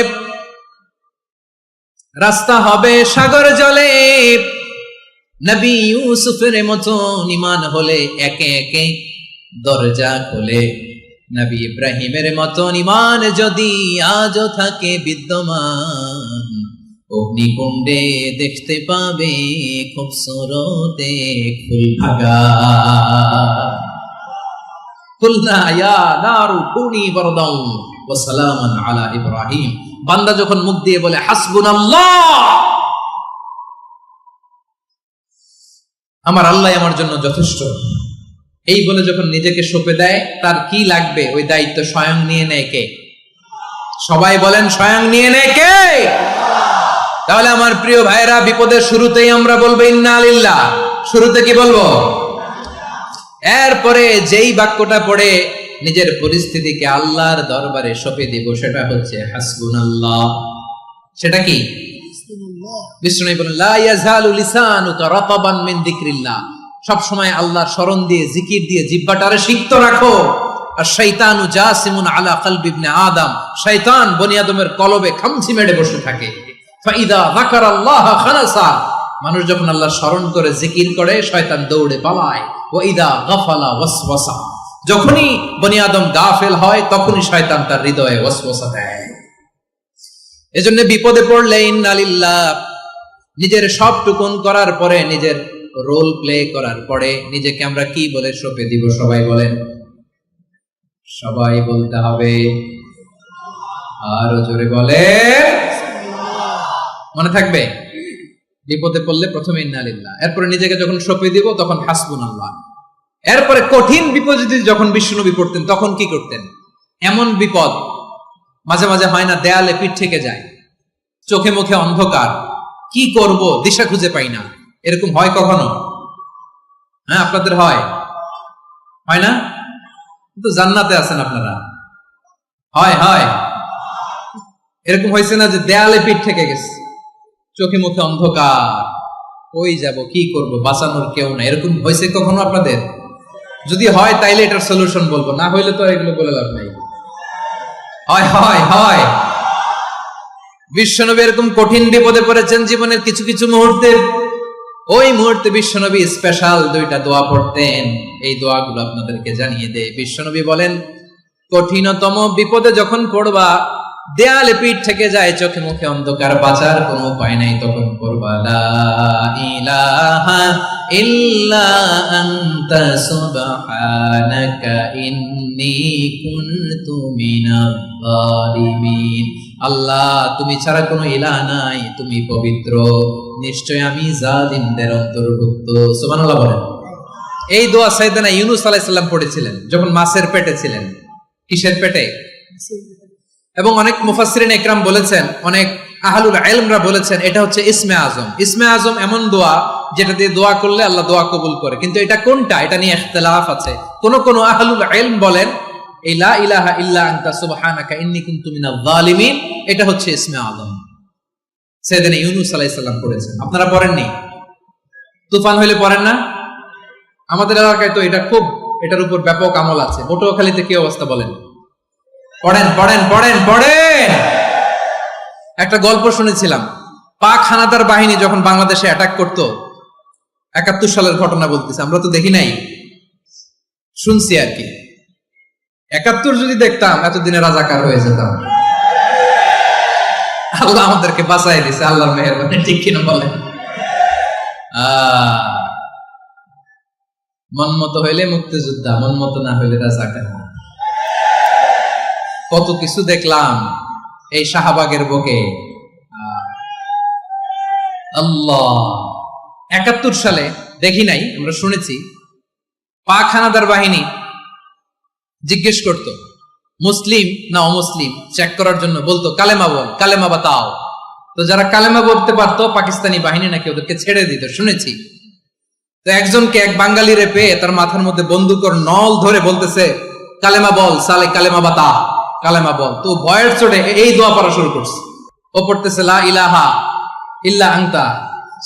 Speaker 1: রাস্তা হবে সাগর জলে, নবী ইউসুফের মতো ঈমান হলে একে একে দরজা খোলে। নবী ইব্রাহিমের মতো ঈমান যদি আজও থাকে বিদ্যমান, অগ্নিকুণ্ডে দেখতে পাবে খুবসুরত এক ফুলভাগা। কুলনা ইয়া নারু কুনি বারদান ওয়া সালামান আলা ইব্রাহিম। বান্দা যখন মুখ দিয়ে বলে হাসবুনাল্লাহ, আমার আল্লাহ আমার জন্য যথেষ্ট, এই বলে যখন নিজেকে সঁপে দেয়, তার কি লাগবে ওই দায়িত্ব স্বয়ং নিয়ে নেয় কে? সবাই বলেন, স্বয়ং নিয়ে নেয় কে? তাহলে আমার প্রিয় ভাইরা, বিপদের শুরুতেই আমরা বলবো ইন্না লিল্লাহ। শুরুতে কি বলবো? এরপরে যেই বাক্যটা পড়ে নিজের পরিস্থিতিকে আল্লাহর দরবারে সঁপে দিব, সেটা হচ্ছে হাসবুনাল্লাহ। সেটা কি? বিষ্ণু বলেন, লা ইয়াজালু লিসানুকা রাতাবান মিন যিকরিল্লাহ, সব সময় আল্লাহর স্মরণ দিয়ে, জিকির দিয়ে জিহ্বাটারে সিক্ত রাখো। আর শয়তানু জাসিমুন আলা কলবি ইবনে আদম, শয়তান বনি আদমের কলবে খামচি মেরে বসে থাকে। ফাইদা যাকারাল্লাহ খানাসা, মানুষ যখন আল্লাহর স্মরণ করে জিকির করে, শয়তান দৌড়ে পালায়। ওয়া ইদা গাফালা ওয়াসওয়াসা, যখনই বনি আদম গাফেল হয় তখনই শয়তান তার হৃদয়ে ওয়াসওয়াসা দেয়। এজন্য বিপদে পড়লে ইন্না লিল্লাহ, নিজের সব টুকুন করার পরে, নিজের রোল প্লে করার পরে নিজেকে আমরা কি বলে সঁপে দিব? সবাই বলেন, সবাই বলতে হবে, আরো জোরে বলে, মনে থাকবে? বিপদে পড়লে প্রথমে ইন্না লিল্লাহ, এরপরে নিজেকে যখন সঁপে দিব তখন হাসবুনাল্লাহ। এরপরে কঠিন বিপদ যদি যখন বিশ্বনবী পড়তেন তখন কি করতেন? এমন বিপদ মাঝে মাঝে হয় না, দেয়ালে পিঠ থেকে যায়, চোখে মুখে অন্ধকার, কি করব দিশা খুঁজে পাই না, এরকম হয় কখনো? হ্যাঁ, আপনাদের হয়? হয় না? কিন্তু জান্নাতে আছেন আপনারা। হয় হয় এরকম হয়েছে না যে দেয়ালে পিঠ থেকে গেছে, চোখে মুখে অন্ধকার, কই যাব, কি করব, বাঁচানোর কেউ না, এরকম হয়েছে কখনো আপনাদের? যদি হয় তাইলে এটার সলিউশন বলবো, না হইলে তো এগুলো বলে লাভ নাই। হয় হয় হয় বিশ্বনবী এরকম কঠিন বিপদে পড়েছেন জীবনের কিছু কিছু মুহূর্তে। ওই মুহূর্তে বিশ্বনবী স্পেশাল দুইটা দোয়া পড়তেন। এই দোয়াগুলো আপনাদেরকে জানিয়ে দেয়। বিশ্বনবী বলেন, কঠিনতম বিপদে যখন পড়বা, দেয়ালে পিঠ থেকে যায়, চোখে মুখে অন্ধকার, বাঁচার কোনো উপায় নাই, তখন পড়বা লা ইলাহা ইল্লা আনতা সুবহানাকা ইন্নী কুনতু মিনাজ জালিমিন। আল্লাহ, তুমি ছাড়া কোনো ইলাহ নাই, তুমি পবিত্র, নিশ্চয় আমি জালিমদের অন্তর্ভুক্ত। সুবহানাল্লাহ বলেন। এই দোয়া সাইয়েদনা ইউনূস আলাইহিস সালাম পড়েছিলেন যখন মাছের পেটে ছিলেন। কিসের পেটে? এবং অনেক মুফাসসিরিন ইকরাম বলেছেন, অনেক আহলুল ইলমরা বলেছেন, এটা হচ্ছে ইসমে আজম। ইসমে আজম এমন দোয়া যেটা দিয়ে দোয়া করলে আল্লাহ দোয়া কবুল করে, কিন্তু এটা কোনটা, এটা নিয়ে ইখতিলাফ আছে। কোন আহলুল ইলম বলেন এই লা ইলাহা ইল্লা আনতা সুবহানাকা ইন্নী কুনতু মিনাজ জালিমিন, এটা হচ্ছে ইসমে আজম। সাইয়েদনা ইউনূস আলাইহিস সালাম পড়েছেন, আপনারা পড়েননি? তুফান হইলে পড়েন না? আমাদের এলাকায় তো এটার উপর ব্যাপক আমল আছে। পটুয়াখালীতে কি অবস্থা বলেন? পড়েন পড়েন পড়েন পড়েন। একটা গল্প শুনেছিলাম, পাক হানাদার বাহিনী যখন বাংলাদেশে অ্যাটাক করতো, 71 সালের ঘটনা বলতেছে, আমরা তো দেখি নাই, শুনছি আর কি। 71 যদি দেখতাম এতদিনে রাজাকার হয়ে যেতাম। আল্লাহ আমাদেরকে বাঁচাই দিছে, আল্লাহর মেহেরবানি, ঠিক কিনা বলেন? মন মতো হইলে মুক্তিযোদ্ধা, মন মতো না হইলে রাজাকার। কত কিছু দেখলাম এই শাহবাগের বুকে। আল্লাহ, 71 সালে দেখি নাই, আমরা শুনেছি পাক হানাদার বাহিনী জিজ্ঞেস করত মুসলিম না অমুসলিম চেক করার জন্য, বলতো কালেমা বল, কালেমা বাতাও। তো যারা কালেমা বলতে পারতো পাকিস্তানি বাহিনী নাকি ওদেরকে ছেড়ে দিত, শুনেছি। তো একজনকে, এক বাঙালিরে পেয়ে তার মাথার মধ্যে বন্দুকর নল ধরে বলতেছে কালেমা বল সালে, কালেমা বাতা, কালেমা বল। তো ভয়ের চোটে এই দোয়া পড়া শুরু করছে। ও পড়তেছে লা ইলাহা ইল্লা আনতা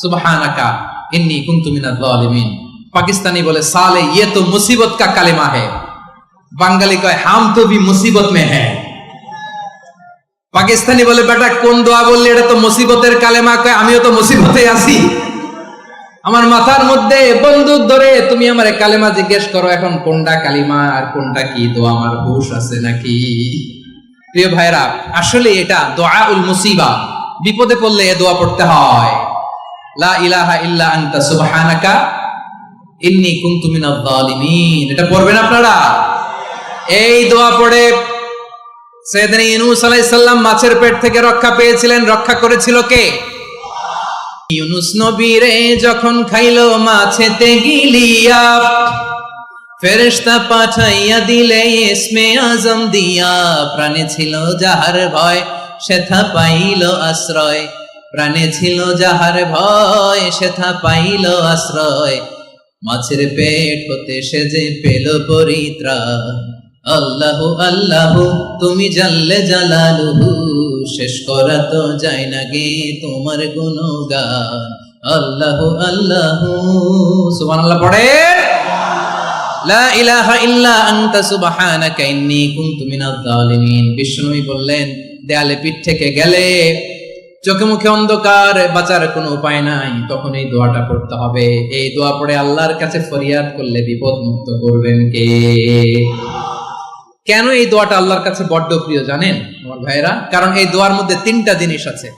Speaker 1: সুবহানাকা ইন্নী কুনতু মিনাজ জালিমিন। পাকিস্তানি বলে সালে ये तो मुसीबत का কালেমা है। বাঙালি কয় হাম তো ভি মুসিবত মে হ্যায়। পাকিস্তানি বলে বেটা কোন দোয়া বললি, এটা তো মুসিবতের কালেমা। কয় আমিও তো মুসিবতে আছি, আমার মাথার মধ্যে বন্দুক ধরে তুমি আমারে কালেমা জিজ্ঞেস করো, এখন কোনটা কালিমা আর কোনটা কি দোয়া আমার হুঁশ আছে নাকি? প্রিয় ভাইরা, আসলে এটা দুআউল মুসিবা, বিপদে পড়লে এ দোয়া পড়তে হয়। লা ইলাহা ইল্লা আনতা সুবহানাকা ইন্নী কুনতু মিনাজ জালিমিন। এটা পড়বেন আপনারা। এই দোয়া পড়ে সাইয়েদনা ইউনূস আলাইহিস সালাম মাছের পেট থেকে রক্ষা পেয়েছিলেন। রক্ষা করেছিল কে? ইউনূস নবীরে যখন খাইলো মাছেতে গিলিয়া, ফেরেশতা পাঠাইয়া দিলে ইসমে আজম দিয়া। প্রাণে ছিল যাহার ভয় সেথা পাইল আশ্রয়, প্রাণে ছিল যাহার ভয় সেথা পাইল আশ্রয়। মাছের পেট হতে সে যে পেল পরিত্রাণ। আল্লাহু আল্লাহু তুমি জাল্লে জালালুহু, শেষ করা তো যায় না গে তোমার গুণগান। আল্লাহু আল্লাহু সুবহানাল্লাহ পড়ে। লা ইলাহা ইল্লা আনতা সুবহানাকা ইন্নী কুনতু মিনাজ জালিমিন। বিষ্ণুই বললেন দেয়ালে পিঠ থেকে গেলে, চোখে মুখে অন্ধকার, বাঁচার কোনো উপায় নাই, তখন এই দোয়াটা পড়তে হবে। এই দোয়া পড়ে আল্লাহর কাছে ফরিয়াদ করলে বিপদ মুক্ত করবেন কে? কেন এই দোয়াটা আল্লাহর কাছে বড্ড প্রিয় জানেন আমার ভাইরা? কারণ এই দোয়ার মধ্যে 3টা জিনিস আছে।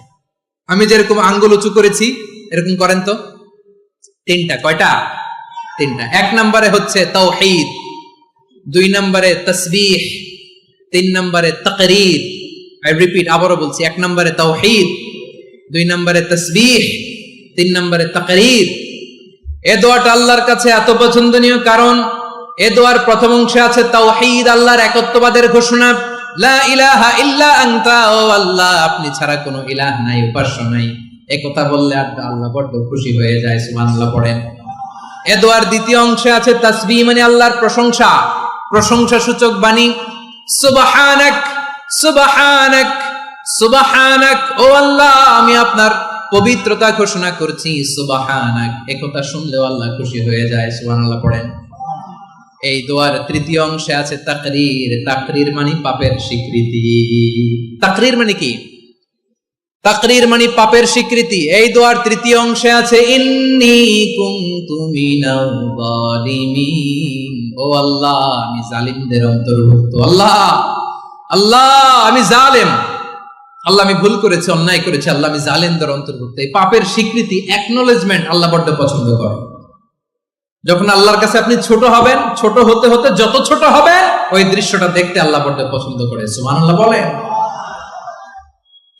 Speaker 1: আমি যেরকম আঙ্গুল উঁচু করেছি এরকম করেন তো। 3টা। কয়টা? 3টা। 1 নম্বরে হচ্ছে তাওহীদ, 2 নম্বরে তাসবিহ, 3 নম্বরে তাকরীর। আই রিপিট, আবারও বলছি, 1 নম্বরে তাওহীদ, 2 নম্বরে তাসবিহ, 3 নম্বরে তাকরীর। এই দোয়াটা আল্লাহর কাছে এত পছন্দনীয় কারণ এ দোয়ার প্রথম অংশে আছে তাওহীদ, আল্লাহর একত্ববাদের ঘোষণা। লা ইলাহা ইল্লা আনতা, ও আল্লাহ আপনি ছাড়া কোনো ইলাহ নাই, উপাস্য নাই। এই কথা বললে আল্লাহ বড় খুশি হয়ে যায়। সুবহানাল্লাহ পড়েন। এ দোয়ার দ্বিতীয় অংশে আছে তাসবিহ, মানে আল্লাহর প্রশংসা, প্রশংসা সূচক বাণী। সুবহানাক সুবহানাক সুবহানাক, ও আল্লাহ আমি আপনার পবিত্রতা ঘোষণা করছি। সুবহানাক, এই কথা শুনলেও আল্লাহ খুশি হয়ে যায়। সুবহানাল্লাহ পড়েন। এই দোয়ার তৃতীয় অংশে আছে তাকরীর, তাকরীর মানে পাপের স্বীকৃতি। তাকরীর মানে কি? তাকরীর মানে পাপের স্বীকৃতি। এই দোয়ার তৃতীয় অংশে আছে ইন্নী কুনতু মিনাল জালিমিন, ও আল্লাহ আমি জালিমদের অন্তর্ভুক্ত। আল্লাহ আল্লাহ আমি জালেম, আল্লাহ আমি ভুল করেছি, অন্যায় করেছি, আল্লাহ আমি জালেমদের অন্তর্ভুক্ত। এই পাপের স্বীকৃতি, অ্যাকনোলেজমেন্ট আল্লাহ বড্ড পছন্দ করেন। যখন আল্লাহর কাছে আপনি ছোট হবেন, ছোট হতে হতে যত ছোট হবেন ওই দৃশ্যটা দেখতে আল্লাহ বড্ড পছন্দ করে। সুবহানাল্লাহ বলেন।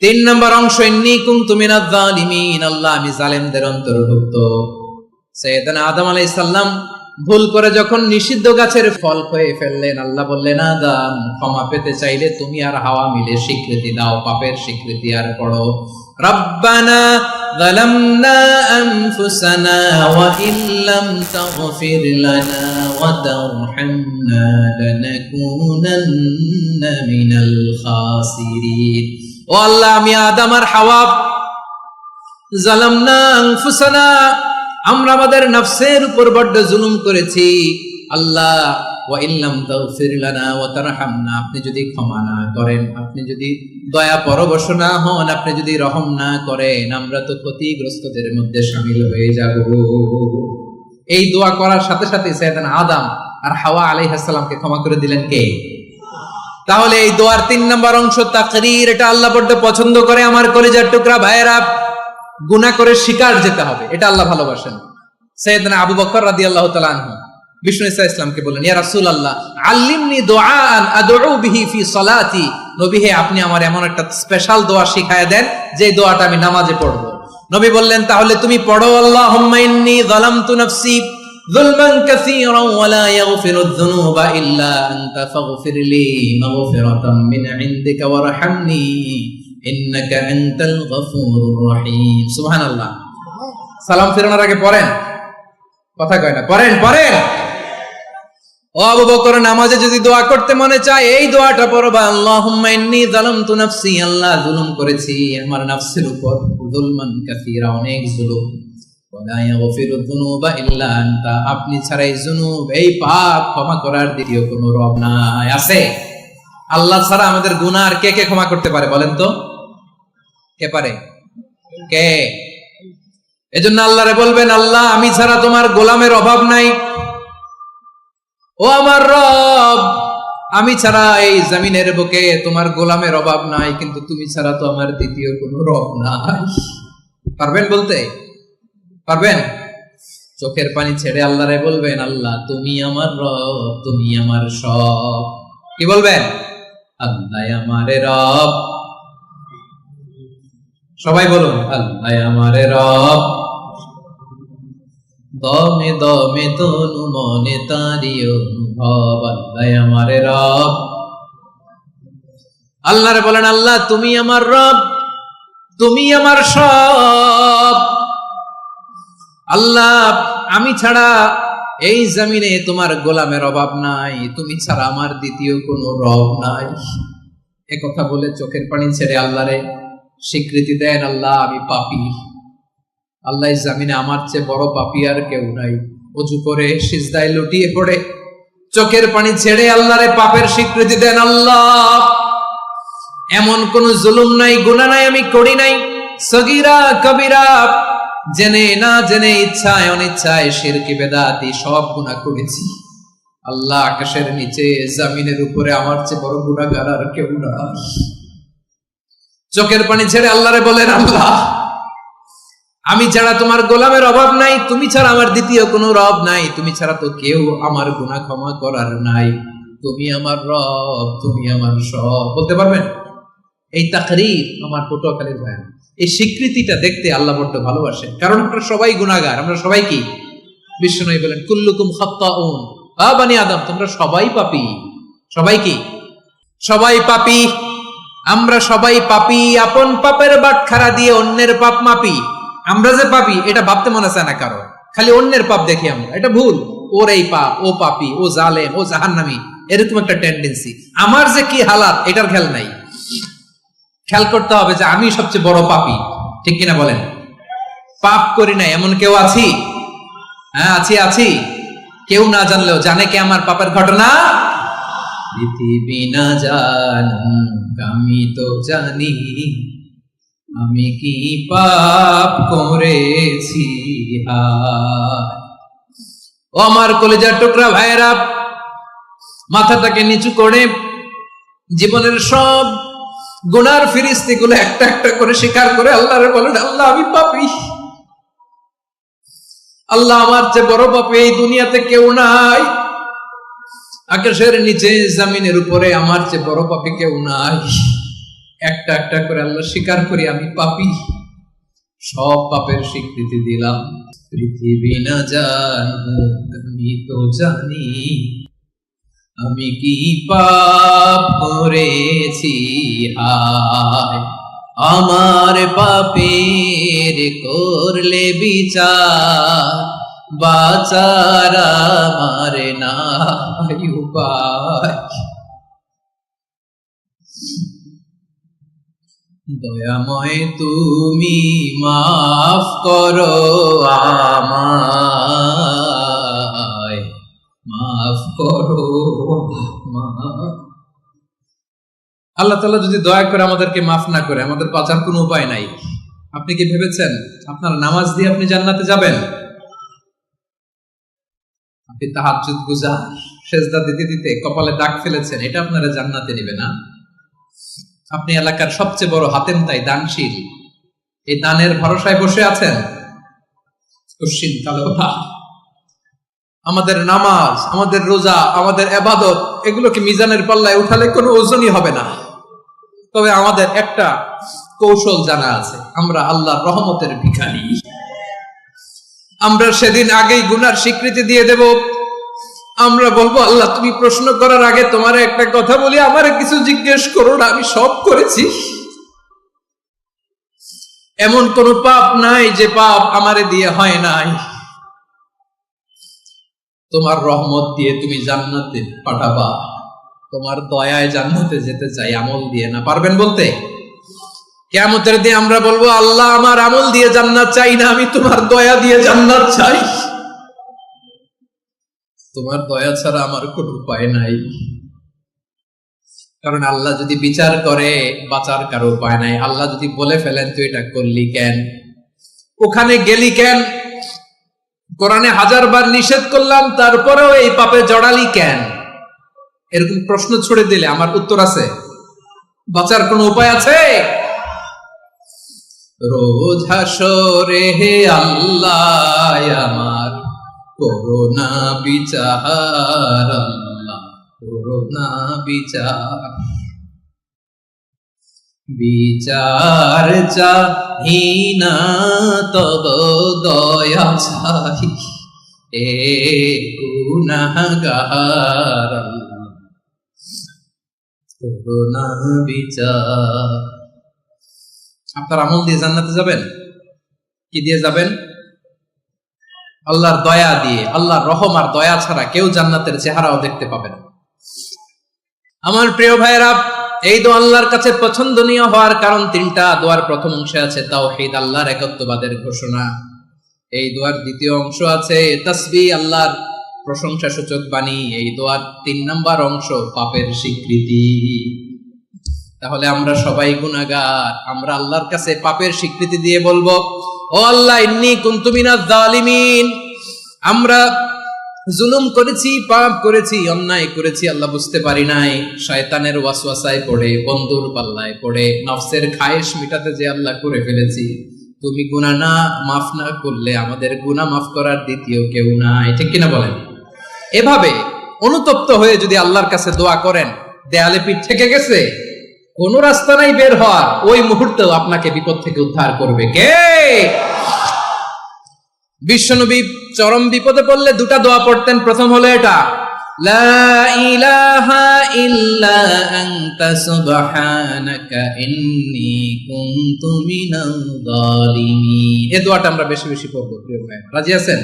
Speaker 1: 3 নম্বর অংশ ইন্নী কুনতু মিনাজ জালিমিন, আল্লাহ আমি জালেমদের অন্তর্ভুক্ত। সাইয়েদনা আদম আলাইহিস সালাম ভুল করে যখন নিষিদ্ধ গাছের ফল খেয়ে ফেললেন, আল্লাহ বললেন আদম ক্ষমা পেতে চাইলে তুমি আর হাওয়া মিলে স্বীকৃতি দাও, পাপের স্বীকৃতি। আর পড়ো রব্বানা যালামনা আনফুসানা ওয়া ইল্লাম তাগফির লানা ওয়া তারহামনা লানাকুনান্না মিনাল খাসিরিন। ও আল্লাহ আমি আদম আর হাওয়া জালামনা আনফুসানা, আমরা আমাদের নফসের উপর বড্ড জুলুম করেছি। আল্লাহ ওয়া ইল্লাম তাগফির লানা ওয়া তারহামনা, আপনি যদি ক্ষমা না করেন, আপনি যদি দয়া পরবশ না হন, আপনি যদি রহম না করেন, আমরা তো ক্ষতিগ্রস্তদের মধ্যে শামিল হয়ে যাব। এই দোয়া করার সাথে সাথে সাইয়েদানা আদম আর হাওয়া আলাইহিস সালামকে ক্ষমা করে দিলেন কে? তাহলে এই দোয়ার 3 নম্বর অংশ তাকরীর, এটা আল্লাহ বড্ড পছন্দ করে। আমার কলিজার টুকরা ভাইয়েরা, গুনাহ করে শিকার যেতে হবে, এটা আল্লাহ ভালোবাসেন। সাইয়েদনা আবু বকর রাদিয়াল্লাহু তাআলা আনহু বিষ্ণু ইসা ইসলামকে বললেন, ইয়া রাসূলুল্লাহ আল্লিমনি দুআআন আদউ বিহি ফি সালাতি, নবী হে আপনি আমার এমন একটা স্পেশাল দোয়া শিখায়া দেন যে দোয়াটা আমি নামাজে পড়ব। নবী বললেন, তাহলে তুমি পড়ো, আল্লাহুম্মা ইন্নী যালামতু নাফসি যুলমান কাসীরান ওয়া লা ইয়াগফিরুয যুনুবা ইল্লা আনতা ফাগফিরলি মাগফিরাতাম মিন ইনদিকা ওয়ারহামনি ইন্নাকা আনতাল গফুরুর রহিম। সুবহানাল্লাহ। সালাম ফেরানোর আগে পড়েন, কথা কয় না, পড়েন পড়েন। ও আবু বকর, নামাজে যদি দোয়া করতে মনে চায় এই দোয়াটা পড়বা, আল্লাহুম্মা ইন্নী যালামতু নাফসি, আল্লাহ জুলুম করেছি আমার নফসের উপর, যুলমান কাসীরা, অনেক জুলুম, ওয়া লা ইয়াগফিরুয যুনুবা ইল্লা আনতা, আপনি ছাড়া এই যুনুব, এই পাপ ক্ষমা করার দ্বিতীয় কোনো রব নাই। আছে? আল্লাহ ছাড়া আমাদের গুনাহ আর কে কে ক্ষমা করতে পারে বলেন তো? কে পারে? কে? এজন্য আল্লাহরে বলবেন, আল্লাহ আমি ছাড়া তোমার গোলামের অভাব নাই, ও আমার রব আমি ছাড়া এই জমিনের বুকে তোমার গোলামের অভাব নাই, কিন্তু তুমি ছাড়া তো আমার দ্বিতীয় কোনো রব নাই। পারবেন বলতে? পারবেন? চোখের পানি ছেড়ে আল্লাহরে বলবেন, আল্লাহ তুমি আমার রব, তুমি আমার সব। কি বলবেন? আল্লাহ আমারে রব। সবাই বলুন, আল্লাহ আমারে রব, দমে দমে তনু মনে তারি অনুভব, আল্লাহ আমারে রব। আল্লাহরে বলেন, আল্লাহ তুমি আমার রব, তুমি আমার সব। আল্লাহ আমি ছাড়া এই জমিনে তোমার গোলামের অভাব নাই, তুমি ছাড়া আমার দ্বিতীয় কোনো রব নাই। এ কথা বলে চোখের পানি ছেড়ে আল্লাহরে স্বীকৃতি দেন, আল্লাহ আমি পাপী, আল্লাহ জামিনে আমার চেয়ে বড় পাপী আর কেউ নাই। ওযু করে সিজদায় লুটিয়ে পড়ে চোখের পানি ছেড়ে আল্লাহরে পাপের স্বীকৃতি দেন, আল্লাহ এমন কোন জুলুম নাই, গুনাহ নাই আমি করি নাই, সগীরা কবিরা, জেনে না জেনে, ইচ্ছায় অনিচ্ছায়, শিরকি বেদাতি সব গুনাহ করেছি। আল্লাহ আকাশের নিচে জমিনের উপরে আমার চেয়ে বড় গুনাহগার আর কেউ নাই। চোখের পানি ছেড়ে আল্লাহরে বলেন, আল্লাহ আমি ছাড়া তোমার গোলামের অভাব নাই, তুমি ছাড়া আমার দ্বিতীয় কোনো রব নাই, তুমি ছাড়া তো কেউ আমার গুনাহ ক্ষমা করার নাই, তুমি আমার রব, তুমি আমার সব। বলতে পারবেন? এই তাকরীর আমার পটুয়াখালীর ভাই, এই স্বীকৃতিটা দেখতে আল্লাহ বড্ড ভালোবাসেন, কারণ আমরা সবাই গুনাহগার। আমরা সবাই কি? বিশ্বনবী বলেন, কুল্লুকুম খাত্তাউন, আ বনি আদম তোমরা সবাই পাপী। সবাই কি? সবাই পাপী। আমরা সবাই পাপী, আপন পাপের বাটখারা দিয়ে অন্যের পাপ মাপি। আমরা যে পাপী এটা ভাবতে মনে চায় না কারো, খালি অন্যের পাপ দেখি আমরা, এটা ভুল। ওর এই পাপ, ও পাপী, ও জালেম, ও জাহান্নামী, এরকম একটা টেন্ডেন্সি। আমার যে কি হালাত এটার খেয়াল নাই। খেয়াল করতে হবে যে আমি সবচেয়ে বড় পাপী, ঠিক কিনা বলেন? পাপ করি না এমন কেউ আছি? হ্যাঁ আছি, আছি। কেউ না জানলেও জানে কে আমার পাপের ঘটনা? পৃথিবী না জানুক আমি তো জানি, আমি কি পাপ করেছি। ও আমার কলিজার টুকরা ভাইয়েরা, মাথাটাকে নিচু করে জীবনের সব গুনার ফিরিস্তিগুলো একটা একটা করে স্বীকার করে আল্লাহরে বলেন, আল্লাহ আমি পাপী, আল্লাহ আমার চেয়ে বড় পাপী এই দুনিয়াতে কেউ নাই, আকাশের নিচে জমিনের উপরে আমার চেয়ে বড় পাপী কেউ নাই। একটা একটা করে আল্লাহ স্বীকার করি আমি পাপী, সব পাপের স্বীকৃতি দিলাম। পৃথিবী না জানুক আমি তো জানি, আমি কি পাপ করেছি। হায় আমার পাপের করলে বিচার, বাঁচার আমার নাই উপায়। দয়াময় তুমি মাফ করো আমায়, মাফ করো। আল্লাহ তাআলা যদি দয়া করে আমাদেরকে মাফ না করে, আমাদের বাঁচার কোনো উপায় নাই। আপনি কি ভেবেছেন আপনার নামাজ দিয়ে আপনি জান্নাতে যাবেন? আপনি তাহাজ্জুদ গুজার, সেজদা দিতে দিতে কপালে দাগ ফেলেছেন, এটা আপনারা জান্নাতে নেবে না। আপনি এলাকার সবচেয়ে বড় হাতেম তাই দানশীল, এই দানের ভরসায় বসে আছেন। আমাদের নামাজ, আমাদের রোজা, আমাদের ইবাদত, এগুলোকে মিজানের পাল্লায় উঠালে কোনো ওজনই হবে না। তবে আমাদের একটা কৌশল জানা আছে, আমরা আল্লাহর রহমতের ভিখারি। আমরা সেদিন আগেই গুনার স্বীকৃতি দিয়ে দেব। আমরা বলবো, আল্লাহ তুমি প্রশ্ন করার আগে তোমার একটা কথা বলি, আমারে কিছু জিজ্ঞেস করো না, আমি সব করেছি। এমন কোন পাপ নাই যে পাপ আমারে দিয়ে হয় নাই। তোমার রহমত দিয়ে তুমি জান্নাতে পাঠাবা, তোমার দয়ায় জান্নাতে যেতে চাই, আমল দিয়ে না। পারবেন বলতে? কিয়ামতের দিন আমরা বলবো, আল্লাহ আমার আমল দিয়ে জান্নাত চাই না, আমি তোমার দয়া দিয়ে জান্নাত চাই। তোমার দয়া ছাড়া আমার কোনো উপায় নাই। কারণ আল্লাহ যদি বিচার করে, বাঁচার কারো উপায় নাই। আল্লাহ যদি বলে ফেলেন তুই এটা করলি কেন, ওখানে গেলি কেন, কোরআনে 1000 বার নিষেধ করলাম তারপরেও এই পাপে জড়ালি কেন, এরকম প্রশ্ন ছুড়ে দিলে আমার উত্তর আছে? বাঁচার কোনো উপায় আছে? রোজ হাসরে হে আল্লাহ আমার করোনা বিচার, আল্লাহ করোনা বিচার। বিচার চাহি না তব দয়া চাহি, এ গুনাহগার, আল্লাহ করোনা বিচার। আপনার আমল দিয়ে জান্নাতে যাবেন? কি দিয়ে যাবেন? আল্লাহর দয়া দিয়ে। আল্লাহর রহম আর দয়া ছাড়া কেউ জান্নাতের চেহারাও দেখতে পাবে না। আমার প্রিয় ভাইয়েরা, এই দোয়া আল্লাহর কাছে পছন্দনীয় হওয়ার কারণ 3টা। দোয়ার প্রথম অংশে আছে তাওহীদ, আল্লাহর একত্ববাদের ঘোষণা। এই দোয়ার দ্বিতীয় অংশ আছে তাসবিহ, আল্লাহর প্রশংসা সূচক বাণী। এই দোয়ার 3 নম্বর অংশ পাপের স্বীকৃতি। তাহলে আমরা সবাই গুনাহগার। আমরা আল্লাহর কাছে পাপের স্বীকৃতি দিয়ে বলবো, ও আল্লাহ ইন্নী কুনতু মিনাজ জালিমিন, আমরা জুলুম করেছি, পাপ করেছি, অন্যায় করেছি, আল্লাহ বুঝতে পারি নাই। শয়তানের ওয়াসওয়াসায় পড়ে, বন্ধুর পাল্লায় পড়ে, নফসের খায়েশ মিটাতে যে আল্লাহ করে ফেলেছি। তুমি গুনাহ না মাফ না করলে আমাদের গুনাহ মাফ করার দ্বিতীয় কেউ নাই। ঠিক কিনা বলেন? এভাবে অনুতপ্ত হয়ে যদি আল্লাহর কাছে দোয়া করেন, দেয়ালে পিঠ থেকে গেছে, কোন রাস্তা নাই বের হওয়ার, ওই মুহূর্তেও আপনাকে বিপদ থেকে উদ্ধার করবে কে? বিশ্বনবী চরম বিপদে পড়লে 2টা দোয়া পড়তেন। প্রথম হলো এটা, লা ইলাহা ইল্লা আনতা সুবহানাকা ইন্নী কুনতু মিনাল জালিমিন। এই দোয়াটা আমরা বেশি বেশি পড়ব প্রিয় ভাই। রাজি আছেন?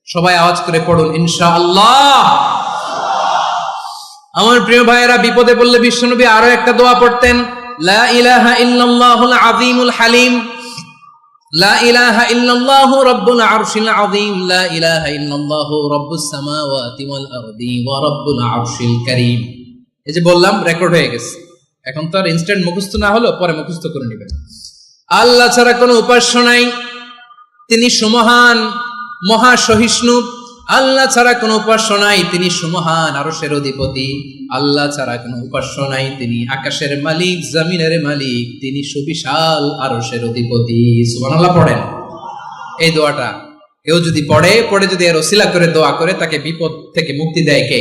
Speaker 1: সবাই আওয়াজ করে পড়ুন ইনশাআল্লাহ। আমার প্রিয় ভাইয়েরা, বিপদে পড়লে বিশ্বনবী আরো একটা দোয়া পড়তেন, লা ইলাহা ইল্লাল্লাহুল আযীমুল হালিম, লা ইলাহা ইল্লাল্লাহু রাব্বুল আরশিল আযীম, লা ইলাহা ইল্লাল্লাহু রাব্বুস সামাওয়াতি ওয়াল আরদি ওয়া রাব্বুল আরশিল কারীম। এই যে বললাম, রেকর্ড হয়ে গেছে। এখন তো আর ইনস্ট্যান্ট মুখস্থ না হলো, পরে মুখস্থ করে নেবেন। আল্লাহ ছাড়া কোনো উপাস্য নাই, তিনি সুমহান, মহা সহিষ্ণু। আল্লাহ ছাড়া কোনো উপাস্য নাই, তিনি সুমহান, আরশের অধিপতি। আল্লাহ ছাড়া কোনো উপাস্য নাই, তিনি আকাশের মালিক, জমিনের মালিক, তিনি সুবিশাল আরশের অধিপতি। সুবহানাল্লাহ পড়েন এই দোয়াটা। কেউ যদি পড়ে যদি এর ওসিলা করে দোয়া করে, তাকে বিপদ থেকে মুক্তি দেয় কে?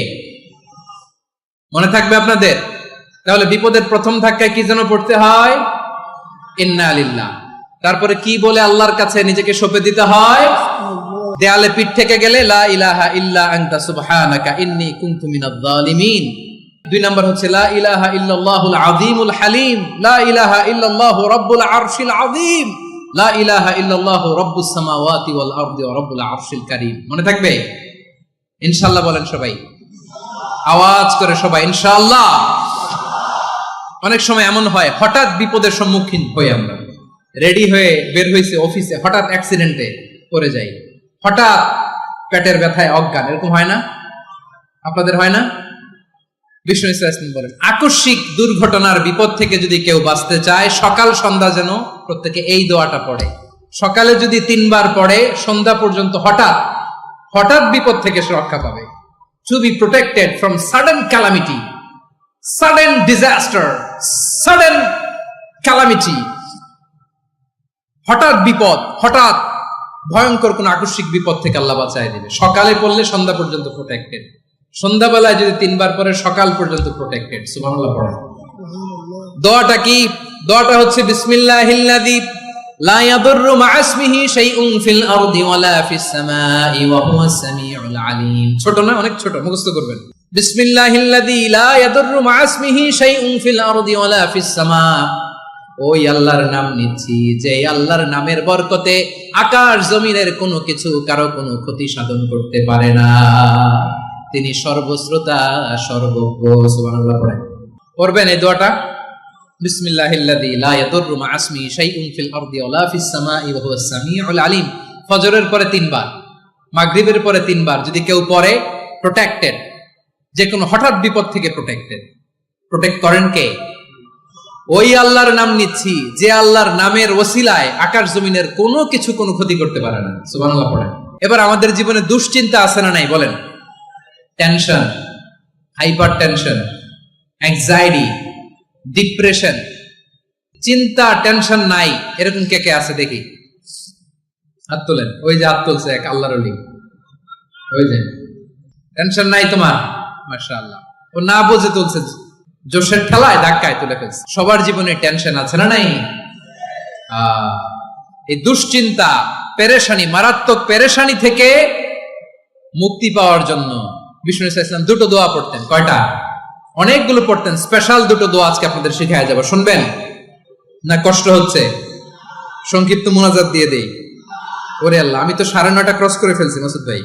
Speaker 1: মনে থাকবে আপনাদের? তাহলে বিপদের প্রথম ধাক্কায় কি যেন পড়তে হয়? ইন্না লিল্লাহ। তারপরে কি বলে আল্লাহর কাছে নিজেকে সঁপে দিতে হয়? দেয়ালে পিঠ থেকে গেলে লা ইলাহা ইল্লা আনতা সুবহানাকা ইন্নী কুনতু মিনাজ জালিমিন। 2 নম্বর হচ্ছে লা ইলাহা ইল্লাল্লাহুল আযীমুল হালিম, লা ইলাহা ইল্লাল্লাহু রাব্বুল আরশিল আযীম, লা ইলাহা ইল্লাল্লাহু রাব্বুস সামাওয়াতি ওয়াল আরদি ওয়া রাব্বুল আরশিল কারীম। মনে থাকবে? ইনশাআল্লাহ বলেন সবাই, আওয়াজ করে সবাই ইনশাআল্লাহ। অনেক সময় এমন হয়, হঠাৎ বিপদের সম্মুখীন হই আমরা, রেডি হয়ে বের হয়েছে অফিসে, হঠাৎ অ্যাক্সিডেন্টে পড়ে যাই, হঠাৎ পেটের ব্যথায় অজ্ঞান, এরকম হয় না? আপনাদের হয় না? বিষ্ণু ইসলাম বলেন, আকস্মিক দুর্ঘটনার বিপদ থেকে যদি কেউ বাঁচতে চায়, সকাল সন্ধ্যা যেন প্রত্যেকে এই দোয়াটা পড়ে। সকালে যদি 3 বার পড়ে, সন্ধ্যা পর্যন্ত হঠাৎ হঠাৎ বিপদ থেকে সে রক্ষা পাবে। To be protected from sudden calamity, sudden disaster, sudden calamity, হঠাৎ বিপদ, হঠাৎ ভয়ঙ্কর কোন আকস্মিক বিপদ থেকে আল্লাহ বাঁচায় দিবে। সকালে পড়লে সন্ধ্যা পর্যন্ত প্রোটেক্টেড, সন্ধ্যাবেলায় যদি 3 বার পরে সকাল পর্যন্ত প্রোটেক্টেড। সুবহানাল্লাহ পড়েন। দোয়াটা কি? দোয়াটা হচ্ছে বিসমিল্লাহিল্লাযী লা ইয়াদুররু মা'a ইসমিহি শাইউন ফিল আরদি ওয়ালা ফিস সামাই ওয়া হুয়াস সামিউল আলীম। ছোট না? অনেক ছোট, মুখস্থ করবেন। বিসমিল্লাহিল্লাযী লা ইয়াদুররু মা'a ইসমিহি শাইউন ফিল আরদি ওয়ালা ফিস সামা। ওই আল্লাহর নাম নিচ্ছি যে আল্লাহর নামের বরকতে আকাশ জমিনের কোনো কিছু কারো কোনো ক্ষতি সাধন করতে পারে না। তিনি সর্বশ্রোতা, সর্বজ্ঞ। সুবহানাল্লাহ পড়েন। পড়বেন এই দোয়াটা, বিসমিল্লাহিল্লাযী লা ইয়াদুররু মা'a ইসমিহি শাইউন ফিল আরদি ওয়ালা ফিস সামাই ওয়া হুয়াস সামিউল আলীম। ফজরের পরে 3 বার, মাগরিবের পরে 3 বার যদি কেউ পড়ে, প্রোটেক্টেড, যে কোনো হঠাৎ বিপদ থেকে প্রোটেক্টেড। প্রোটেক্ট করেন কে? ওই আল্লাহর নাম নিচ্ছি যে আল্লাহর নামের ওসিলায় আকাশ জমিনের কোনো কিছু কোনো ক্ষতি করতে পারে না। সুবহানাল্লাহ পড়েন। এবার আমাদের জীবনে দুশ্চিন্তা আছে না নাই বলেন? Tension, hyper tension, anxiety, depression, চিন্তা, টেনশন নাই এরকম কে কে আছে দেখি, হাত তোলেন। ওই যে হাত তুলছে এক আল্লাহর ওলি, ওই যে টেনশন নাই তোমার, মাশাআল্লাহ। ও না বুঝে তুলছে, জোশের ঠেলায় ধাক্কায় তুলে ফেলছে। সবার জীবনে টেনশন আছে না নাই? এই দুশ্চিন্তা, পেরেশানি, মারাত্মক পেরেশানি থেকে মুক্তি পাওয়ার জন্য বিষ্ণু ইসলাম 2টো দোয়া পড়তেন। কয়টা? অনেকগুলো পড়তেন। স্পেশাল 2টো দোয়া আজকে আপনাদের শিখায় যাব, শুনবেন না? কষ্ট হচ্ছে? সংক্ষিপ্ত মুনাজাত দিয়ে দেই। ওরে আল্লাহ, আমি তো 9:30 ক্রস করে ফেলছি মাসুদ ভাই,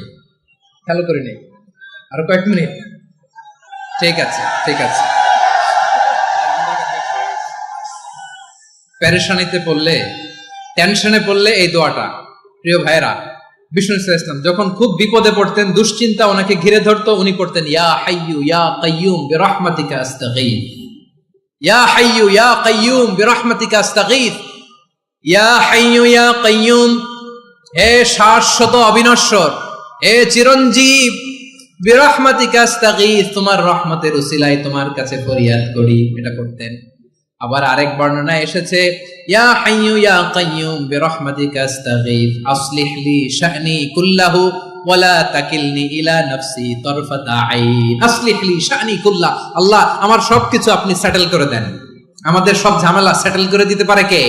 Speaker 1: খেয়াল করি নাই। আরো কয়েক মিনিট? ঠিক আছে, ঠিক আছে। পেরেশানিতে পড়লে, টেনশনে পড়লে এই দোয়াটা, প্রিয় ভাইরা, বিষ্ণু ইসলাম যখন খুব বিপদে পড়তেন, দুশ্চিন্তা ওনাকে ঘিরে ধরতো, উনি পড়তেন ইয়া হাইয়ু ইয়া কাইয়ুম বিরহমাতিকা আস্তাগীথ, ইয়া হাইয়ু ইয়া কাইয়ুম বিরহমাতিকা আস্তাগীথ, ইয়া হাইয়ু ইয়া কাইয়ুম, হে শাশ্বত অবিনশ্বর, হে চিরঞ্জীব, বিরহমাতিকা আস্তাগীথ, তোমার রহমতের উসিলায় তোমার কাছে ফরিয়াদ করি। এটা করতেন। আবার আরেক বর্ণনায় এসেছে ইয়া হাইয়ু ইয়া কাইয়ুম বিরহমাতিকা আস্তাগীথ আসলিহ লি শা'নি কুল্লাহু ওয়া লা তাকিলনি ইলা নাফসি তারফাতা আইন। আসলিহ লি শা'নি কুল্লাহ, আল্লাহ আমার সবকিছু আপনি সেটেল করে দেন। আমাদের সব ঝামেলা সেটেল করে দিতে পারে কে?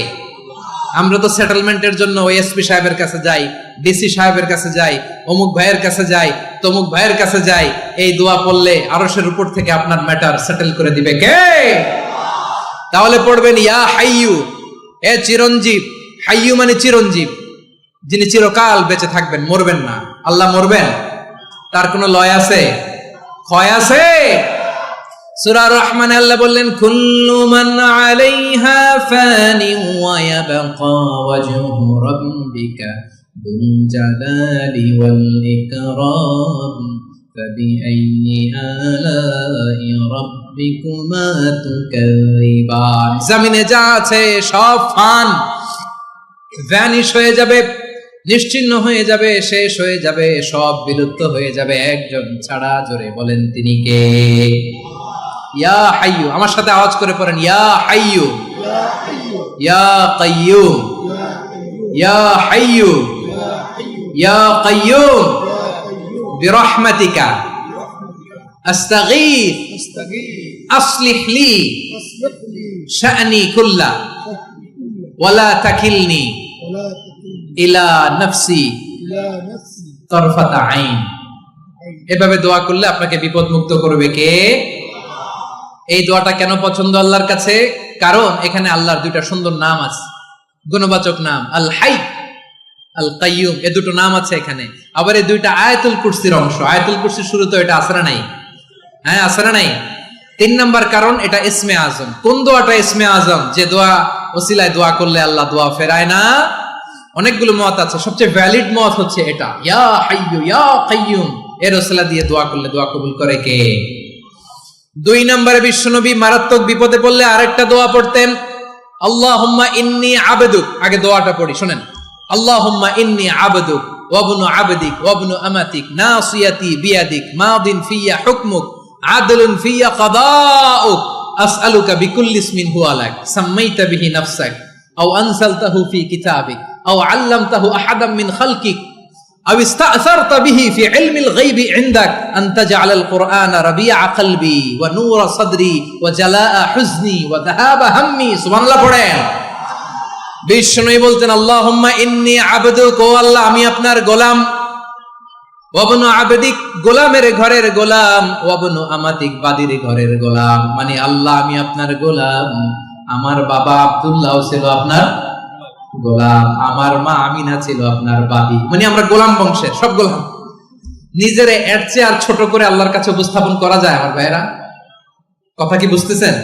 Speaker 1: আমরা তো সেটেলমেন্টের জন্য ওএসপি সাহেবের কাছে যাই, ডিসি সাহেবের কাছে যাই, অমুক ভাইয়ের কাছে যাই, তমুক ভাইয়ের কাছে যাই। এই দোয়া পড়লে আরশের উপর থেকে আপনার ম্যাটার সেটেল করে দিবে কে? তাহলে পড়বেন ইয়া হাইয়ু, এ চিরঞ্জীব। হাইয়ু মানে চিরঞ্জীব, যিনি চিরকাল বেঁচে থাকবেন, মরবেন না। আল্লাহ মরবেন? তার কোনো লয় আছে? ক্ষয় আছে? সূরা রহমানে আল্লাহ বললেন কুল্লু মান আলাইহা ফানি ওয়া ইয়াবকা ওয়াজহু রাব্বিকা যুল জালালি ওয়াল ইকরাম ফাবিআইয়ি আলাই রাব্বিকুমা তুকাযিবান। জমিনে যা আছে সব ফান, ভ্যানিশ হয়ে যাবে, নিশ্চিহ্ন হয়ে যাবে, শেষ হয়ে যাবে, সব বিলুপ্ত হয়ে যাবে, একজন ছাড়া। জোরে বলেন তিনি কে? ইয়া হাইয়ু। আমার সাথে আওয়াজ করে পড়েন ইয়া হাইয়ু ইয়া কাইয়ুম ইয়া হাইয়ু ইয়া কাইয়ুম বিরহমাতিকা আস্তাগীথ আসলিহ লি শা'নি কুল্লাহ ওয়া লা তাকিলনি ইলা নাফসি তারফাতা আইন। এভাবে দোয়া করলে আপনাকে বিপদ মুক্ত করবে কে? এই দোয়াটা কেন পছন্দ আল্লাহর কাছে? কারণ এখানে আল্লাহর 2টা সুন্দর নাম আছে, গুণবাচক নাম, আল হাই, আল কাইয়ুম। এই 2টো নাম আছে এখানে। আবার এই 2টা আয়াতুল কুরসির অংশ। আয়াতুল কুরসির শুরুতে এটা আছে না নাই? হ্যাঁ, আছে না নাই? 3 নাম্বার কারণ, এটা ইসমে আজম। কোন দোয়াটা ইসমে আজম? যে দোয়া ওসিলায় দোয়া করলে আল্লাহ দোয়া ফেরায় না। অনেকগুলো মত আছে, সবচেয়ে ভ্যালিড মত হচ্ছে এটা, ইয়া হাইয়ু ইয়া কাইয়ুম, এর ওসিলা দিয়ে দোয়া করলে দোয়া কবুল করে কে? 2 নম্বরে বিশ্বনবী মারাত্মক বিপদে পড়লে আরেকটা দোয়া পড়তেন, আল্লাহুম্মা ইন্নী আবদুক। আগে দোয়াটা পড়ি, শুনেন। আল্লাহুম্মা ইন্নী আবদুক ওয়া ইবনু আবদিক ওয়া ইবনু আমাতিক নাসিয়াতি বিয়াদিক মাদিন ফিয়া হুকমুক আদলুন ফিয়া কাদাউক আসআলুকা বিকুল্লি ইসমিন হুয়া লাক সাম্মাইতা বিহি নাফসাক আও আনসালতাহু ফি কিতাবিক আও আল্লামতাহু আহাদাম মিন খালকিক আও ইস্তা'সারতা বিহি ফি ইলমিল গায়বি ইনদাক আন তাজআলাল কুরআনা রাবিআ কলবি ওয়া নূরা সাদরি ওয়া জালাআ হুজনি ওয়া যাহাবা হাম্মি। সুবহানাল্লাহ পড়েন। বিষ্ণু বলতেন, আল্লাহুম্মা ইন্নী আবদুক, ও আল্লাহ আমি আপনার গোলাম, ওয়া ইবনু আবদিক, গোলামের ঘরের গোলাম, ওয়া ইবনু আমাতিক, বাদীর ঘরের গোলাম। মানে আল্লাহ আমি আপনার গোলাম, আমার বাবা আব্দুল্লাহ ছিল আপনার গোলাম, আমার মা আমিনা ছিল আপনার বাদী। মানে আমরা গোলাম বংশের, সব গোলাম। নিজেরে এর চেয়ে আর ছোট করে আল্লাহর কাছে উপস্থাপন করা যায় আমার ভাইরা? কথা কি বুঝতেছেন?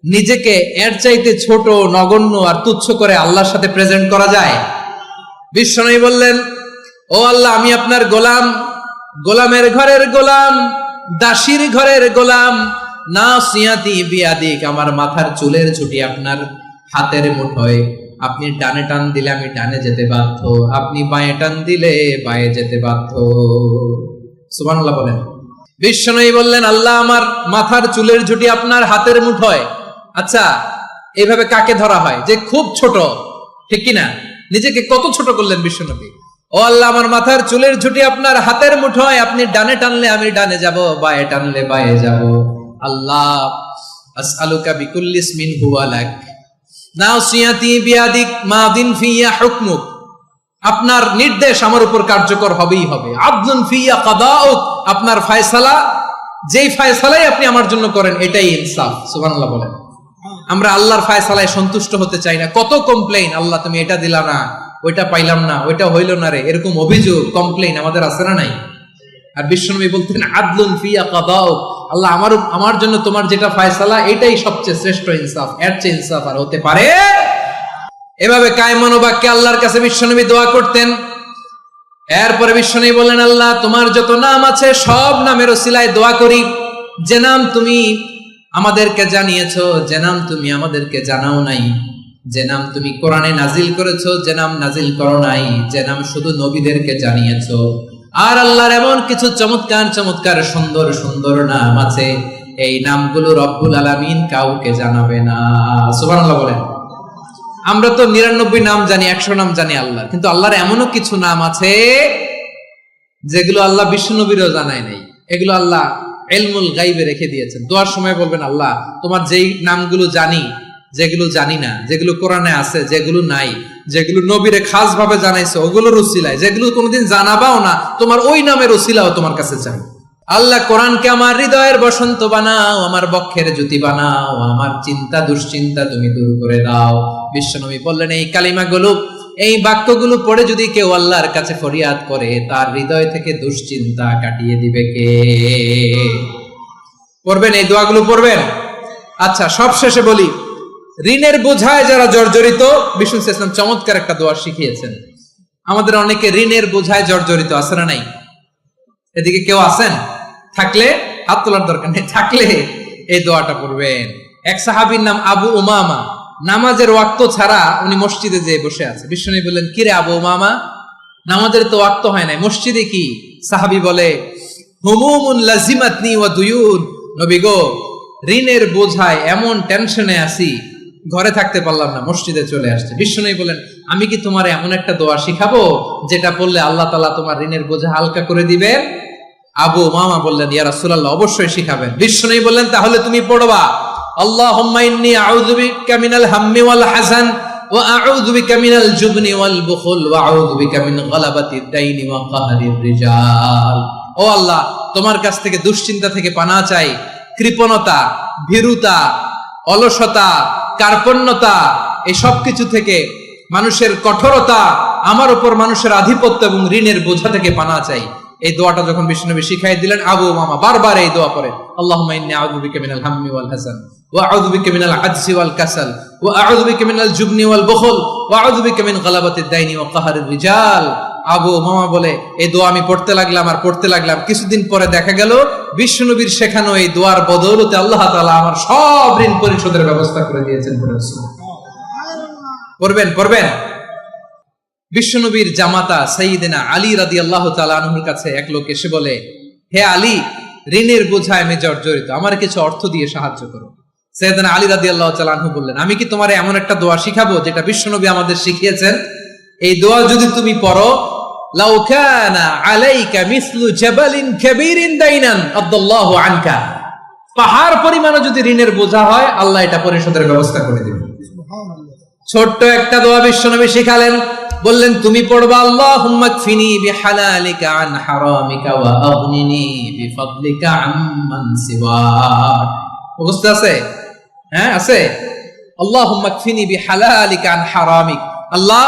Speaker 1: নিজেকে এর চাইতে ছোট, নগণ্য আর তুচ্ছ করে আল্লাহর সাথে প্রেজেন্ট করা যায়? বিষ্ণু বললেন, ও আল্লাহ আমি আপনার গোলাম, গোলামের ঘরের গোলাম, দাসীর ঘরের গোলাম, নাসিয়াতি বিয়াদিক, আমার মাথার চুলের ছুটি আপনার হাতের মুঠোয়, আপনি ডানে টান দিলে আমি ডানে যেতে বাধ্য, আপনি বাঁয়ে টান দিলে বাঁয়ে যেতে বাধ্য। সুবহানাল্লাহ বলেন। বিষ্ণু বললেন, আল্লাহ আমার মাথার চুলের ঝুঁটি আপনার হাতের মুঠোয়। আচ্ছা, এইভাবে কাকে ধরা হয়? যে খুব ছোট, ঠিক কিনা? নিজেকে কত ছোট করলেন বিশ্বনবী। ও আল্লাহ আমার মাথার চুলের ঝুঁটি আপনার হাতের মুঠোয়, আপনি ডানে টানলে আমি ডানে যাব, বাঁয়ে টানলে বাঁয়ে যাব। আল্লাহ আসআলুকা বিকুল্লি ইসমিন হুয়া লাক নাসিয়াতি বিয়াদিক মাদিন ফিয়া হুকমুক, আপনার নির্দেশ আমার উপর কার্যকর হবেই হবে। আদলুন ফিয়া কাদাউক, আপনার ফয়সালা, যেই ফয়সালাই আপনি আমার জন্য করেন এটাই ইনসাফ। সুবহানাল্লাহ বলেন। আমরা আল্লাহর ফয়সালায় সন্তুষ্ট হতে চাই না। কত কমপ্লেইন, আল্লাহ তুমি এটা দিলা না, ওইটা পাইলাম না, ওইটা হইল না রে, এরকম অভিযোগ, কমপ্লেইন আমাদের আছে না নাই? আর বিশ্বনবী বলতেন, আদলুন ফিয়া কাদাউক, আল্লাহ আমার জন্য তোমার যেটা ফয়সালা এটাই সবচেয়ে শ্রেষ্ঠ ইনসাফ, এর চেয়ে ইনসাফ আর হতে পারে? এভাবে কায়মান বাক্যে আল্লাহর কাছে বিশ্বনবী দোয়া করতেন। এরপরে বিশ্বনবী বললেন, আল্লাহ তোমার যত নাম আছে সব নামের ওসিলায় দোয়া করি, যে নাম তুমি আমাদেরকে জানিয়েছো, যে নাম তুমি আমাদেরকে জানাও নাই, যে নাম তুমি কোরআনে নাজিল করেছো, যে নাম নাজিল করো নাই, যে নাম শুধু নবীদেরকে জানিয়েছো। আর আল্লাহর এমন কিছু চমৎকার চমৎকার সুন্দর সুন্দর নাম আছে, এই নামগুলো রব্বুল আলামিন কাউকে জানাবে না। সুবহানাল্লাহ বলেন। আমরা তো 99 নাম জানি, 100 নাম জানি আল্লাহ, কিন্তু আল্লাহর এমনও কিছু নাম আছে যেগুলো আল্লাহ বিশ্বনবীরও জানায় নাই। এগুলো আল্লাহ ইলমুল গায়বে রেখে দিয়েছেন। দোয়ার সময় বলবেন, আল্লাহ তোমার যেই নামগুলো জানি, যেগুলো জানি না, যেগুলো কোরআনে আছে, যেগুলো নাই, যেগুলো নবীরে খাস ভাবে জানাইছো ওগুলোর উসিলায়, যেগুলো কোনোদিন জানাবাও না, তোমার ওই নামের উসিলাও তোমার কাছে চাই। আল্লাহ কোরআনকে আমার হৃদয়ের বসন্ত বানাও, আমার বক্ষের জ্যোতি বানাও, আমার চিন্তা দুশ্চিন্তা তুমি দূর করে দাও। বিশ্বনবী বললেন, এই কালিমাগুলো, এই বাক্যগুলো পড়ে যদি কেউ আল্লাহর কাছে ফরিয়াদ করে, তার হৃদয় থেকে দুশ্চিন্তা কাটিয়ে দিবে কে? পড়বেন, এই দোয়াগুলো পড়বেন। আচ্ছা, সব শেষে বলি, ঋণের বোঝায় যারা জর্জরিত, বিষ্ণু ইসলাম চমৎকার একটা দোয়া শিখিয়েছেন। আমাদের অনেকে ঋণের বোঝায় জর্জরিত, আছে না নাই? এদিকে কেউ আছেন? থাকলে হাত তোলার দরকার নেই, থাকলে এই দোয়াটা পড়বেন। এক সাহাবীর নাম আবু উমামা, নামাজের ওয়াক্ত ছাড়া উনি মসজিদে যেয়ে বসে আছে। বিষ্ণু বললেন, কি রে আবু উমামা, নামাজের তো ওয়াক্ত হয় নাই, মসজিদে কি? সাহাবী বলে, হুমুমুন লাজিমাতনি ওয়া দুয়ুন, নবী গো ঋণের বোঝায় এমন টেনশনে আছি, ঘরে থাকতে পারলাম না, মসজিদে চলে আসছে। বিষ্ণু বলেন, আমি কি তোমার এমন একটা দোয়া শিখাবো যেটা পড়লে আল্লাহ তাআলা তোমার ঋণের বোঝা হালকা করে দিবে? আবু উমামা বললেন, ইয়া রাসূলুল্লাহ, অবশ্যই শিখাবেন। বিষ্ণু বললেন, তাহলে তুমি পড়বা, আল্লাহুম্মা ইন্নী আউযু বিকা মিনাল হাম্মি ওয়াল হাযান ওয়া আউযু বিকা মিনাল জুবনি ওয়াল বুখল ওয়া আউযু বিকা মিন গালাবাতিদ দাইনি ওয়া কাহরির রিজাল। ও আল্লাহ, তোমার কাছ থেকে দুশ্চিন্তা থেকে পানাহ চাই, কৃপণতা, ভীরুতা, অলসতা, কার্পণ্যতা, এই সব কিছু থেকে, মানুষের কঠোরতা, আমার উপর মানুষের আধিপত্য এবং ঋণের বোঝা থেকে পানাহ চাই। এই দোয়াটা যখন বিশ্বনবী শিখাই দিলেন, আবু উমামা বারবার এই দোয়া পড়ে, আল্লাহুম্মা ইন্নী আউযু বিকা মিনাল হাম্মি ওয়াল হাসান ওয়া আউযু বিকা মিনাল আজজি ওয়াল কাসাল ওয়া আউযু বিকা মিনাল জুবনি ওয়াল বুখল ওয়া আউযু বিকা মিন গালাবাতিদ দাইনি ওয়া কাহরির রিজাল। আবু উমামা বলে এই দোয়া আমি পড়তে লাগলাম। কিছুদিন পরে দেখা গেল বিশ্বনবীর শেখানো এই দোয়ার বদৌলতে আল্লাহ তাআলা আমার সব ঋণ পরিশোধের ব্যবস্থা করে দিয়েছেন। পড়বেন। বিশ্বনবীর জামাতা সাইয়্যিদিনা আলী রাদিয়াল্লাহু তাআলা আনহুর কাছে এক লোক এসে বলে, হে আলী, ঋণের বোঝায় আমি জর্জরিত, আমার কিছু অর্থ দিয়ে সাহায্য করো। সাইয়্যিদিনা আলী রাদিয়াল্লাহু তাআলা আনহু বললেন, আমি কি তোমারে এমন একটা দোয়া শিখাবো যেটা বিশ্বনবী আমাদের শিখিয়েছেন? এই দোয়া যদি তুমি পড়ো, লাউ কানা আলাইকা মিসলু জাবালিন কাবীরিন দাইনান আদাল্লাহু আনকা, পাহাড় পরিমাণও যদি ঋণের বোঝা হয়, আল্লাহ এটা পরিশোধের ব্যবস্থা করে দিবেন। ছোট্ট একটা দোয়া বিশ্বনবী শিখালেন, বললেন তুমি পড়বা, আল্লাহুম্মা কফিনি বিহালালিকা আন হারামিকা ওয়া আগনিনি বিফাদলিকা আম্মান সিওয়াক। মুখস্থ আছে? হ্যাঁ আছে। আল্লাহুম্মা কফিনি বিহালালিকা আন হারামিক, আল্লাহ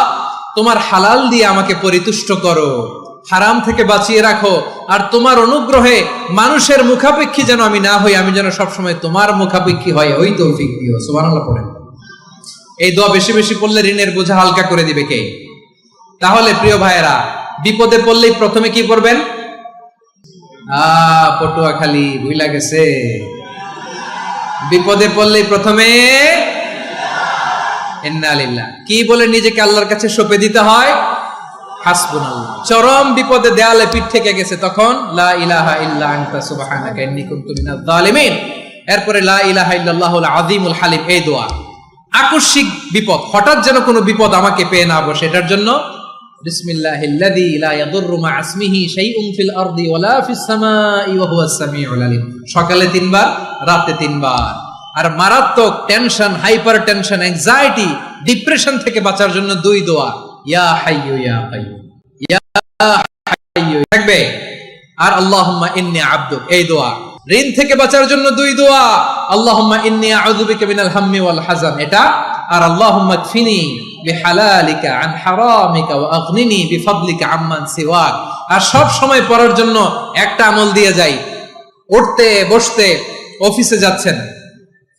Speaker 1: তোমার হালাল দিয়ে আমাকে পরিতুষ্ট করো, হারাম থেকে বাঁচিয়ে রাখো, আর তোমার অনুগ্রহে মানুষের মুখাপেক্ষী যেন আমি না হই, আমি যেন সবসময় তোমার মুখাপেক্ষী হয়, ওই তৌফিক দিও। সুবহানাল্লাহ পড়েন। এই দোয়া বেশি বেশি পড়লে ঋণের বোঝা হালকা করে দিবে কে? তাহলে প্রিয় ভাইয়েরা, বিপদে পড়লেই প্রথমে কি পড়বেন? পটুয়াখালী ভুইলা গেছে। বিপদে পড়লেই প্রথমে ইন্না লিল্লাহ কি বলে নিজেকে আল্লাহর কাছে সঁপে দিতে হয়? হাসবুনাল্লাহ। চরম বিপদে দেয়ালে পিঠ থেকে গেছে, তখন লা ইলাহা ইল্লা আনতা সুবহানাকা ইন্নী কুনতু মিনাজ জালিমিন। এরপরে লা ইলাহা ইল্লাল্লাহুল আযীমুল হালিম, এই দোয়া। আকস্মিক বিপদ, হঠাৎ যেন কোনো বিপদ আমাকে পেয়ে না বসে, এটার জন্য বিসমিল্লাহিল্লাযী লা ইয়াদুররু মা ইসমিহি শাইউন ফিল আরদি ওয়ালা ফিস সামাই ওয়া হুয়াস সামিউল আলিম। সকালে 3 বার, রাতে 3 বার। আর মারাত্মক tension, hyper tension, anxiety, depression থেকে বাঁচার জন্য 2 দোয়া, ইয়া হাইয়্যু ইয়া কাইয়্যুম, ইয়া হাইয়্যু থাকবে। আর আল্লাহুম্মা ইন্নী আবদুক, এই দোয়া। ঋণ থেকে বাঁচার জন্য 2 দোয়া, আল্লাহুম্মা ইন্নী আউযু বিকা মিনাল হাম্মি ওয়াল হাযান, এটা। আর আল্লাহুম্মা কফিনি বিহালালিকা আন হারামিকা ওয়া আগনিনি বিফাদলিকা আম্মান সিওয়াক। আর সব সময় পড়ার জন্য একটা আমল দিয়ে যাই, উঠতে বসতে, অফিসে যাচ্ছেন,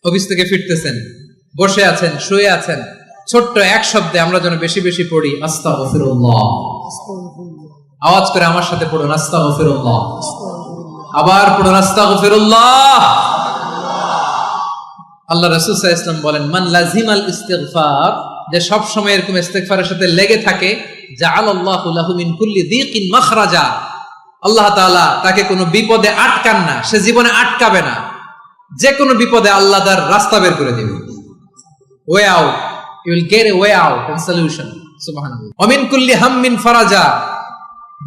Speaker 1: অফিস থেকে ফিরতেছেন, বসে আছেন, শুয়ে আছেন, ছোট্ট এক শব্দে আমরা যেন বেশি বেশি পড়ি আস্তাগফিরুল্লাহ। আওয়াজ করে আমার সাথে পড়ুন, আস্তাগফিরুল্লাহ। আবার পড়ুন, আস্তাগফিরুল্লাহ। আল্লাহ রাসূল সাল্লাল্লাহু আলাইহি ওয়াসাল্লাম বলেন, মান লাজিমাল ইস্তিগফার, যে সব সময় এরকম ইস্তিগফারের সাথে লেগে থাকে, জাআলাল্লাহু লাহু মিন কুল্লি যিকিন মাখরাজা, আল্লাহ তাআলা তাকে কোনো বিপদে আটকান না, সে জীবনে আটকাবে না, যে কোনো বিপদে আল্লাহ তার রাস্তা বের করে দিবে। Way out, you will get a way out and solution. সুবহানাল্লাহ। ওয়া মিন কুল্লি হাম্মিন ফারাজা,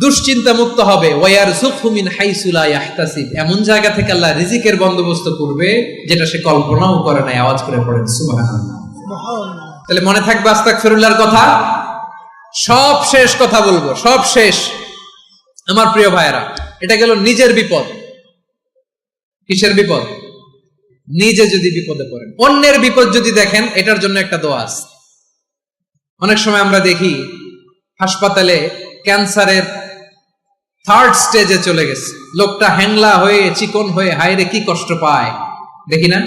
Speaker 1: দুশ্চিন্তা মুক্ত হবে। ওয়া ইয়ারযুকহু মিন হাইসু লা ইয়াহতাসিব, এমন জায়গা থেকে আল্লাহ রিজিকের বন্দোবস্ত করবে যেটা সে কল্পনাও করে নাই। আওয়াজ করে পড়েন সুবহানাল্লাহ। তাহলে মনে থাকবে আস্তাগফিরুল্লাহর কথা। সব শেষ কথা বলবো, সব শেষ আমার প্রিয় ভাইয়েরা। এটা গেল নিজের বিপদ। কিসের বিপদ? নিজে যদি বিপদে পড়েন। অন্যের বিপদ যদি দেখেন, এটার জন্য একটা দোয়া আছে। অনেক সময় আমরা দেখি হাসপাতালে ক্যান্সারের 3rd স্টেজে চলে গেছে, লোকটা হ্যাংলা হয়ে, চিকন হয়ে, হায়রে কি কষ্ট পায়, দেখি না?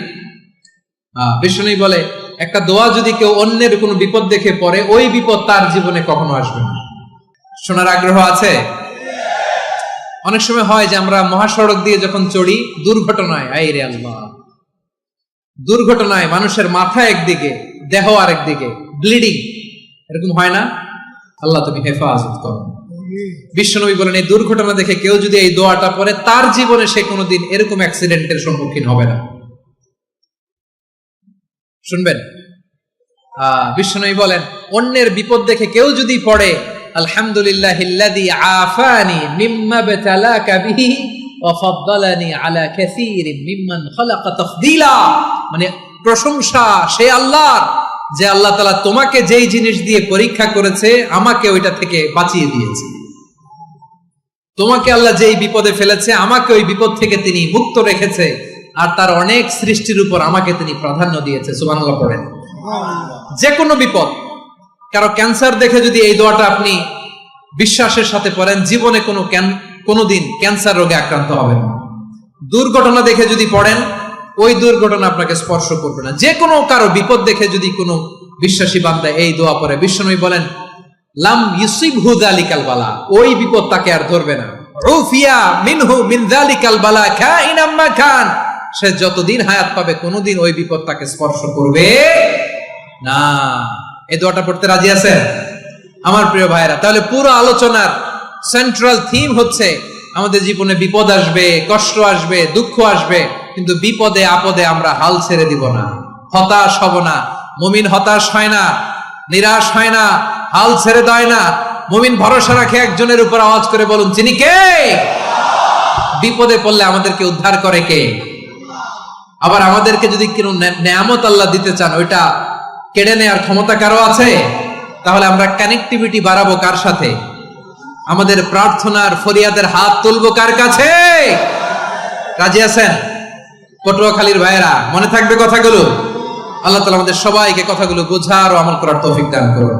Speaker 1: বিষ্ণু বলে, একটা দোয়া যদি কেউ অন্যের কোনো বিপদ দেখে পড়ে, ওই বিপদ তার জীবনে কখনো আসবে না। শোনার আগ্রহ আছে? অনেক সময় হয় যে আমরা মহাসড়ক দিয়ে যখন চড়ি, দুর্ঘটনায়, আইরে আল্লাহ, দুর্ঘটনায় মানুষের মাথা একদিকে, দেহ আরেকদিকে, ব্লিডিং, এরকম হয় না? আল্লাহ তুমি হেফাজত করো। বিশ্বনবী বলেন, এই দুর্ঘটনা দেখে কেউ যদি এই দোয়াটা পড়ে, তার জীবনে সে কোনোদিন এরকম অ্যাক্সিডেন্টের সম্মুখীন হবে না। শুনবেন, বিশ্বনবী বলেন, অন্যের বিপদ দেখে কেউ যদি পড়ে, আলহামদুলিল্লাহিল্লাযী আফানি মিম্মা বতালাকা বিহি ওয়া ফাদ্দালানি আলা কাসীরিন মিম্মান খালাকা তাফদীলা, মানে প্রশংসা সে আল্লাহর, যে আল্লাহ তাআলা তোমাকে যেই জিনিস দিয়ে পরীক্ষা করেছে, আমাকে ওইটা থেকে বাঁচিয়ে দিয়েছে। তোমাকে আল্লাহ যেই বিপদে ফেলেছে, আমাকে ওই বিপদ থেকে তিনি মুক্ত রেখেছে, আর তার অনেক সৃষ্টির উপর আমাকে তিনি প্রাধান্য দিয়েছে। সুবহানাল্লাহ পড়েন। যে কোনো বিপদ, কারো ক্যান্সার দেখে যদি এই দোয়াটা আপনি বিশ্বাসের সাথে পড়েন, জীবনে কোনোদিন ক্যান্সার রোগে আক্রান্ত হবেন না। দুর্ঘটনা দেখে যদি পড়েন, ওই দুর্ঘটনা আপনাকে স্পর্শ করবে না। যে কোনো কারো বিপদ দেখে যদি কোনো বিশ্বাসী বান্দা এই দোয়া পড়ে, বিশ্বনবী বলেন লাম ইউসিবহু যালিকাল বালা, ওই বিপদ তাকে আর ধরবে না। উফিয়া মিনহু মিন যালিকাল বালা কাইনাম মা কান, সে যতদিন হায়াত পাবে কোনোদিন ওই বিপদ তাকে স্পর্শ করবে না। এই দোয়াটা পড়তে রাজি আছেন আমার প্রিয় ভাইরা? তাহলে পুরো আলোচনার সেন্ট্রাল থিম হচ্ছে আমাদের জীবনে বিপদ আসবে, কষ্ট আসবে, দুঃখ আসবে, কিন্তু বিপদে আপদে আমরা হাল ছেড়ে দিব না, হতাশ হব না। মুমিন হতাশ হয় না, নিরাশ হয় না, হাল ছেড়ে দেয় না। মুমিন ভরসা রাখে একজনের উপর। আওয়াজ করে বলুন, যিনি কে? বিপদে পড়লে আমাদেরকে উদ্ধার করে কে? আবার আমাদেরকে যদি কোনো নেয়ামত আল্লাহ দিতে চান, ওইটা কেড়ে নেওয়ার ক্ষমতা কারো আছে? তাহলে আমরা কানেক্টিভিটি বাড়াবো কার সাথে? আমাদের প্রার্থনার ফরিয়াদের হাত তুলবো কার কাছে? রাজি আছেন পটুয়াখালীর ভাইয়েরা? মনে থাকবে কথাগুলো? আল্লাহ তাআলা আমাদের সবাইকে কথাগুলো বোঝার ও আমল করার তৌফিক দান করুন।